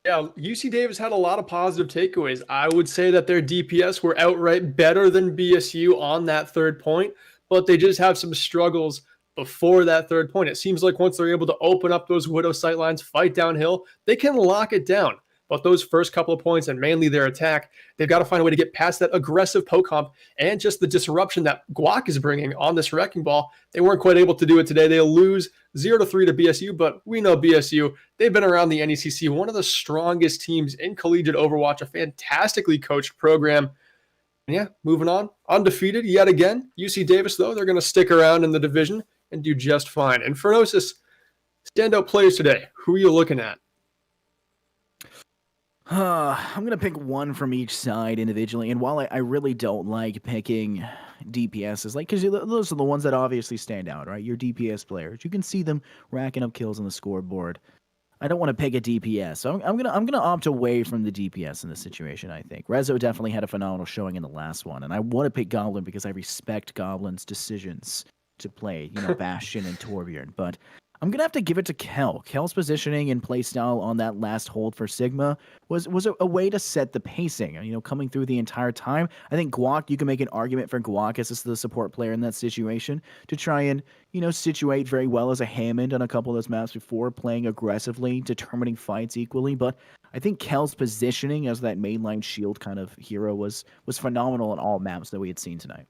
Yeah, UC Davis had a lot of positive takeaways. I would say that their DPS were outright better than BSU on that third point, but they just have some struggles before that third point. It seems like once they're able to open up those Widow sightlines, fight downhill, they can lock it down. But those first couple of points, and mainly their attack, they've got to find a way to get past that aggressive poke hump and just the disruption that Guac is bringing on this Wrecking Ball. They weren't quite able to do it today. They'll lose 0-3 to BSU, but we know BSU, they've been around the NECC, one of the strongest teams in collegiate Overwatch, a fantastically coached program. And yeah, moving on, undefeated yet again. UC Davis, though, they're going to stick around in the division and do just fine. And Infernosis, standout players today, who are you looking at? I'm going to pick one from each side individually, and while I really don't like picking DPSs, because those are the ones that obviously stand out, right? Your DPS players. You can see them racking up kills on the scoreboard. I don't want to pick a DPS, so I'm gonna opt away from the DPS in this situation, I think. Rezo definitely had a phenomenal showing in the last one, and I want to pick Goblin because I respect Goblin's decisions to play, Bastion and Torbjorn, but I'm going to have to give it to Kel. Kel's positioning and playstyle on that last hold for Sigma was a way to set the pacing, coming through the entire time. I think Guac, you can make an argument for Guac as the support player in that situation to try and, situate very well as a Hammond on a couple of those maps before, playing aggressively, determining fights equally. But I think Kel's positioning as that mainline shield kind of hero was phenomenal on all maps that we had seen tonight.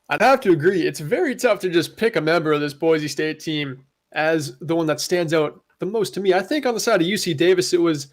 I'd have to agree. It's very tough to just pick a member of this Boise State team as the one that stands out the most to me. I think on the side of UC Davis, it was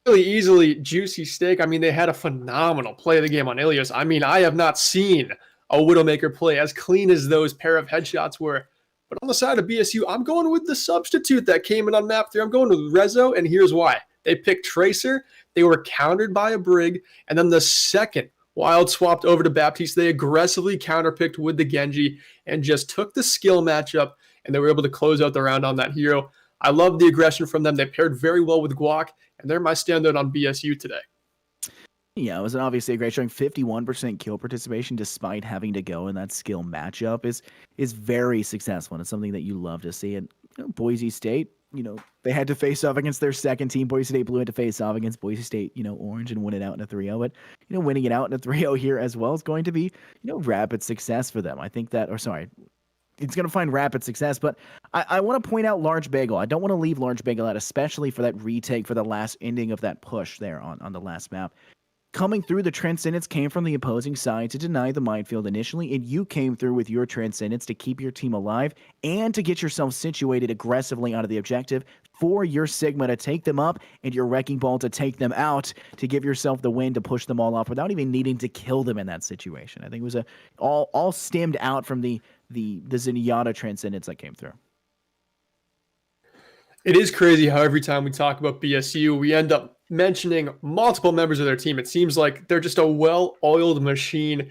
really easily Juicy Steak. I mean, they had a phenomenal play of the game on Ilios. I mean, I have not seen a Widowmaker play as clean as those pair of headshots were. But on the side of BSU, I'm going with the substitute that came in on map 3. I'm going with Rezo, and here's why. They picked Tracer. They were countered by a Brig, and then the second Wild swapped over to Baptiste, they aggressively counterpicked with the Genji and just took the skill matchup, and they were able to close out the round on that hero. I love the aggression from them. They paired very well with Guac, and they're my standout on BSU today. Yeah, it was obviously a great showing. 51% kill participation despite having to go in that skill matchup is very successful, and it's something that you love to see. And Boise State, they had to face off against their second team. Boise State Blue had to face off against Boise State, Orange, and win it out in a 3-0. But, winning it out in a 3-0 here as well is going to be, rapid success for them. I think that, it's going to find rapid success. But I want to point out Large Bagel. I don't want to leave Large Bagel out, especially for that retake for the last ending of that push there on the last map. Coming through, the Transcendence came from the opposing side to deny the minefield initially, and you came through with your Transcendence to keep your team alive and to get yourself situated aggressively onto the objective for your Sigma to take them up and your Wrecking Ball to take them out to give yourself the win to push them all off without even needing to kill them in that situation. I think it was all stemmed out from the Zenyatta Transcendence that came through. It is crazy how every time we talk about BSU, we end up mentioning multiple members of their team. It seems like they're just a well-oiled machine.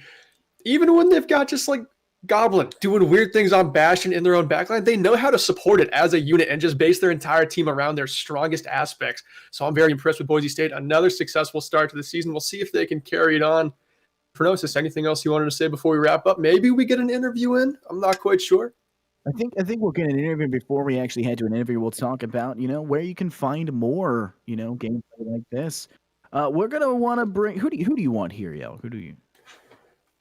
Even when they've got just like Goblin doing weird things on Bastion in their own backline. They know how to support it as a unit and just base their entire team around their strongest aspects. So I'm very impressed with Boise State. Another successful start to the season. We'll see if they can carry it on. Pronosis, anything else you wanted to say before we wrap up? Maybe we get an interview in. I'm not quite sure. I think we'll get an interview before we actually head to an interview. We'll talk about, where you can find more, gameplay like this. We're gonna want to bring who do you want here, yo? Who do you?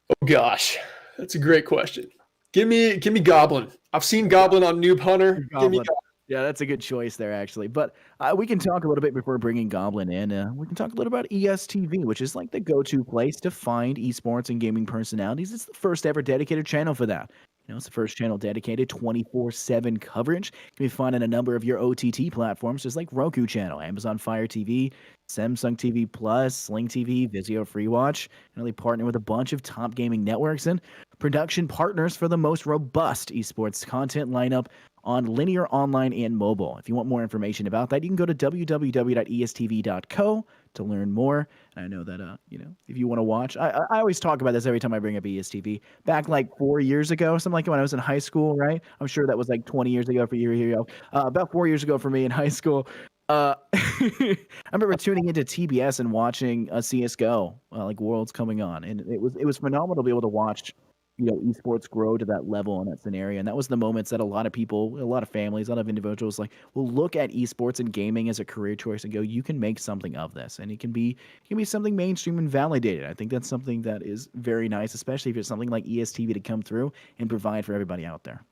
Oh gosh, that's a great question. Give me Goblin. I've seen Goblin on Noob Hunter. Give me Goblin. Yeah, that's a good choice there, actually. But we can talk a little bit before bringing Goblin in. We can talk a little about ESTV, which is like the go-to place to find esports and gaming personalities. It's the first ever dedicated channel for that. It's the first channel dedicated 24/7 coverage. Can be found on a number of your OTT platforms, just like Roku channel, Amazon Fire TV, Samsung TV Plus, Sling TV, Vizio Free Watch. And they partner with a bunch of top gaming networks and production partners for the most robust esports content lineup on linear, online, and mobile. If you want more information about that, you can go to www.estv.co to learn more. And I know that, if you want to watch, I always talk about this every time I bring up ESTV. Back like 4 years ago, something like when I was in high school, right? I'm sure that was like 20 years ago for you. About 4 years ago for me in high school. I remember tuning into TBS and watching CS:GO, like Worlds coming on, and it was phenomenal to be able to watch, esports grow to that level in that scenario. And that was the moments that a lot of people, a lot of families, a lot of individuals will look at esports and gaming as a career choice and go, you can make something of this, and it can be something mainstream and validated. I think that's something that is very nice, especially if it's something like ESTV to come through and provide for everybody out there.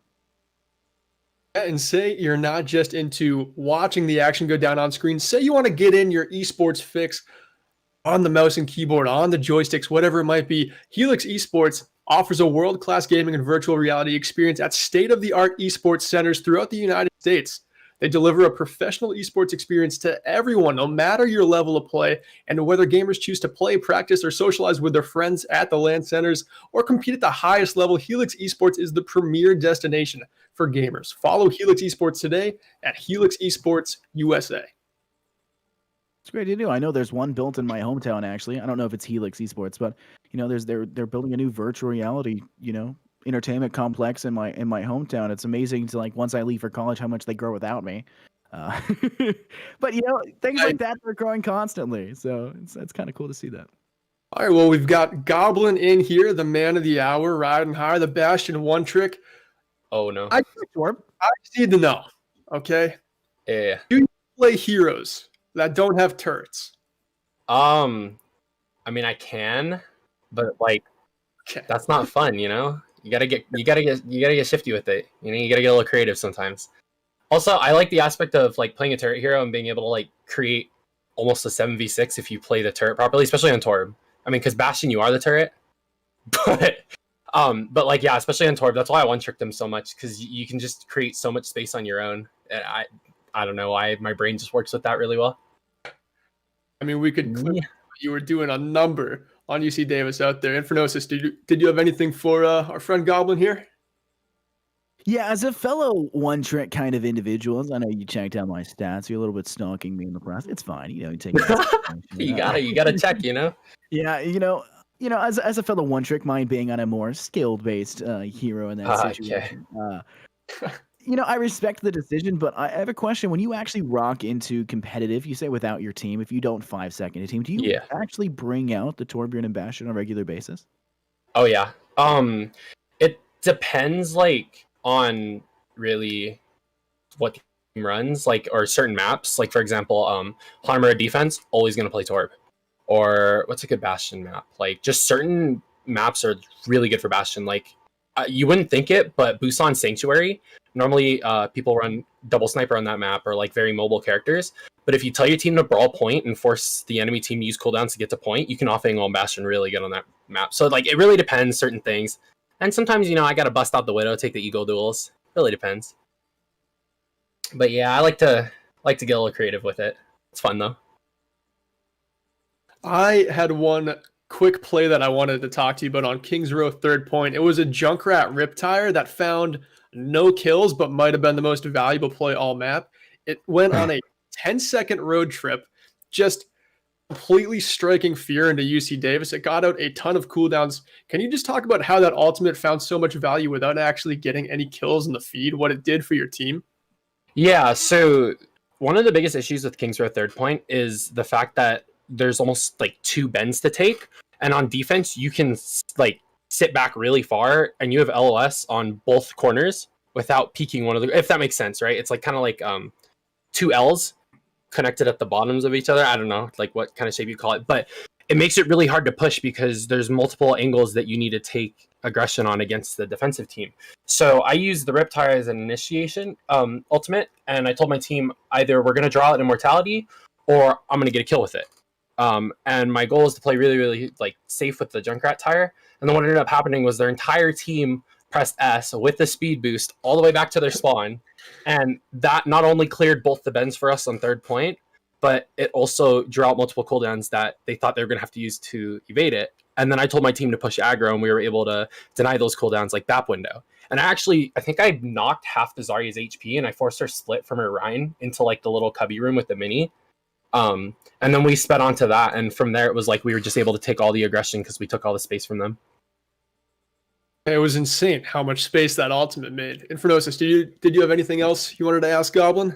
And say you're not just into watching the action go down on screen. Say you want to get in your esports fix on the mouse and keyboard, on the joysticks, whatever it might be. Helix Esports offers a world-class gaming and virtual reality experience at state-of-the-art esports centers throughout the United States. They deliver a professional esports experience to everyone, no matter your level of play, and whether gamers choose to play, practice, or socialize with their friends at the LAN centers or compete at the highest level. Helix Esports is the premier destination for gamers. Follow Helix Esports today at Helix Esports USA. It's great to do. I know there's one built in my hometown, actually. I don't know if it's Helix Esports, but they're building a new virtual reality, entertainment complex in my hometown. It's amazing to, like, once I leave for college, how much they grow without me. Uh, but things like that are growing constantly, so it's kind of cool to see that. All right, well, we've got Goblin in here, the man of the hour, riding high, the Bastion one trick. Oh no, I just need to know, okay? Yeah. Do you play heroes that don't have turrets? I mean, I can, but like, Okay. that's not fun, You gotta get shifty with it. You gotta get a little creative sometimes. Also, I like the aspect of like playing a turret hero and being able to like create almost a 7v6 if you play the turret properly, especially on Torb. I mean, because Bastion, you are the turret, but like, yeah, especially on Torb. That's why I one-tricked him so much, because you can just create so much space on your own. And I don't know why my brain just works with that really well. I mean, we could clip you were doing a number on UC Davis out there. Infernosis, did you have anything for our friend Goblin here? Yeah, as a fellow one-trick kind of individuals, I know you checked out my stats. You're a little bit stalking me in the process. It's fine, you take You gotta check, Yeah, as a fellow one-trick, mind being on a more skill-based hero in that situation. I respect the decision, but I have a question. When you actually rock into competitive, you say without your team, if you don't 5-second a team, do you actually bring out the Torbjorn and Bastion on a regular basis? Oh yeah. It depends like on really what the team runs, like, or certain maps. Like, for example, Harmer defense, always gonna play Torb. Or what's a good Bastion map? Like, just certain maps are really good for Bastion. Like, you wouldn't think it, but Busan Sanctuary, normally people run double sniper on that map, or like very mobile characters. But if you tell your team to brawl point and force the enemy team to use cooldowns to get to point, you can off-angle on Bastion really good on that map. So like, it really depends, certain things. And sometimes, I gotta bust out the Widow, take the Eagle duels. Really depends. But yeah, I like to get a little creative with it. It's fun though. I had one quick play that I wanted to talk to you about on Kings Row third point. It was a Junkrat Riptire that found no kills, but might have been the most valuable play all map. It went on a 10-second road trip, just completely striking fear into UC Davis. It got out a ton of cooldowns. Can you just talk about how that ultimate found so much value without actually getting any kills in the feed, what it did for your team? Yeah, so one of the biggest issues with King's Row third point is the fact that there's almost like two bends to take, and on defense you can like sit back really far, and you have LOS on both corners without peeking one of the. If that makes sense, right? It's like kind of like two L's connected at the bottoms of each other. I don't know, like what kind of shape you call it, but it makes it really hard to push because there's multiple angles that you need to take aggression on against the defensive team. So I used the Riptire as an initiation ultimate, and I told my team either we're going to draw out Immortality or I'm going to get a kill with it. And my goal is to play really, really like safe with the Junkrat tire. And then what ended up happening was their entire team pressed S with the speed boost all the way back to their spawn. And that not only cleared both the bends for us on third point, but it also drew out multiple cooldowns that they thought they were going to have to use to evade it. And then I told my team to push aggro, and we were able to deny those cooldowns like that window. And I think I knocked half the Zarya's HP, and I forced her split from her Rhine into like the little cubby room with the mini. And then we sped onto that, and from there it was like we were just able to take all the aggression because we took all the space from them. It was insane how much space that ultimate made. Infernosis, did you have anything else you wanted to ask Goblin?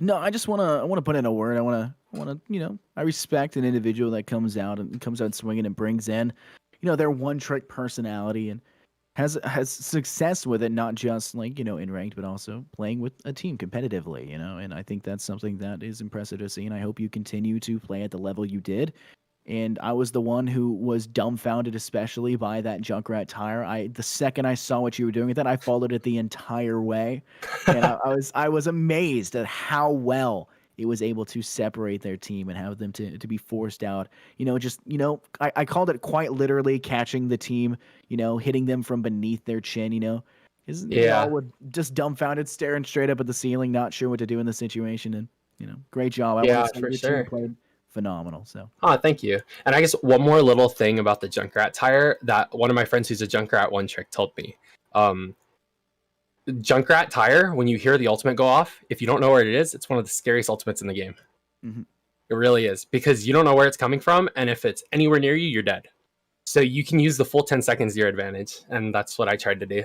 No, I just want to put in a word. I want to, I respect an individual that comes out swinging and brings in, their one trick personality and has success with it, not just like, in ranked, but also playing with a team competitively, and I think that's something that is impressive to see. And I hope you continue to play at the level you did. And I was the one who was dumbfounded, especially by that Junkrat tire. The second I saw what you were doing with that, I followed it the entire way, and I was amazed at how well it was able to separate their team and have them to be forced out. I called it quite literally catching the team, hitting them from beneath their chin. They all were just dumbfounded, staring straight up at the ceiling, not sure what to do in the situation. And great job. Yeah, for sure. Played phenomenal. So thank you. And I guess one more little thing about the Junkrat tire that one of my friends who's a Junkrat one trick told me. Junkrat tire, when you hear the ultimate go off, if you don't know where it is, it's one of the scariest ultimates in the game. Mm-hmm. It really is, because you don't know where it's coming from, and if it's anywhere near you, you're dead. So you can use the full 10 seconds to your advantage, and that's what I tried to do.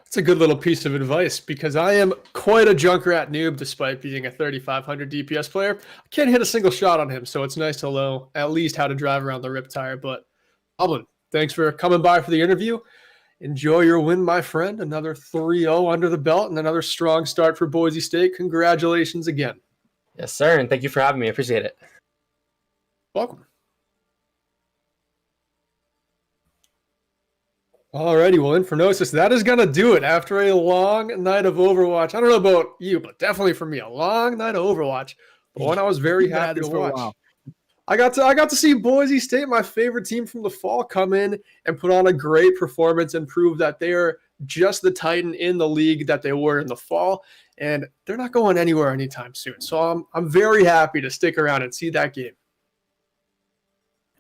It's a good little piece of advice, because I am quite a Junkrat noob despite being a 3,500 DPS player. I can't hit a single shot on him, so it's nice to know at least how to drive around the Riptire. But Goblin, thanks for coming by for the interview. Enjoy your win, my friend. Another 3-0 under the belt and another strong start for Boise State. Congratulations again. Yes, sir, and thank you for having me. I appreciate it. Welcome. Alrighty, well, Infernosis, that is going to do it after a long night of Overwatch. I don't know about you, but definitely for me, a long night of Overwatch. But one I was very happy to watch. I got to see Boise State, my favorite team from the fall, come in and put on a great performance and prove that they are just the Titan in the league that they were in the fall, and they're not going anywhere anytime soon. So I'm very happy to stick around and see that game.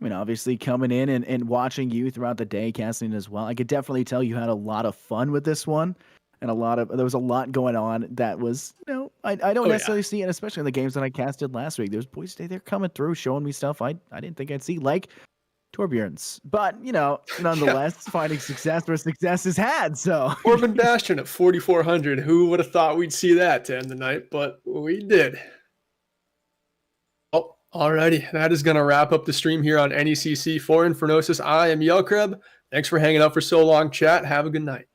I mean, obviously coming in and watching you throughout the day, casting as well, I could definitely tell you had a lot of fun with this one, and there was a lot going on that was, I don't necessarily see it, especially in the games that I casted last week. There's Boise State, they're coming through, showing me stuff I didn't think I'd see, like Torbjorn's. But, nonetheless, finding success where success is had, so. Corbin Bastion at 4,400. Who would have thought we'd see that to end the night? But we did. Alrighty, that is going to wrap up the stream here on NECC for Infernosis. I am Yelkreb. Thanks for hanging out for so long, chat. Have a good night.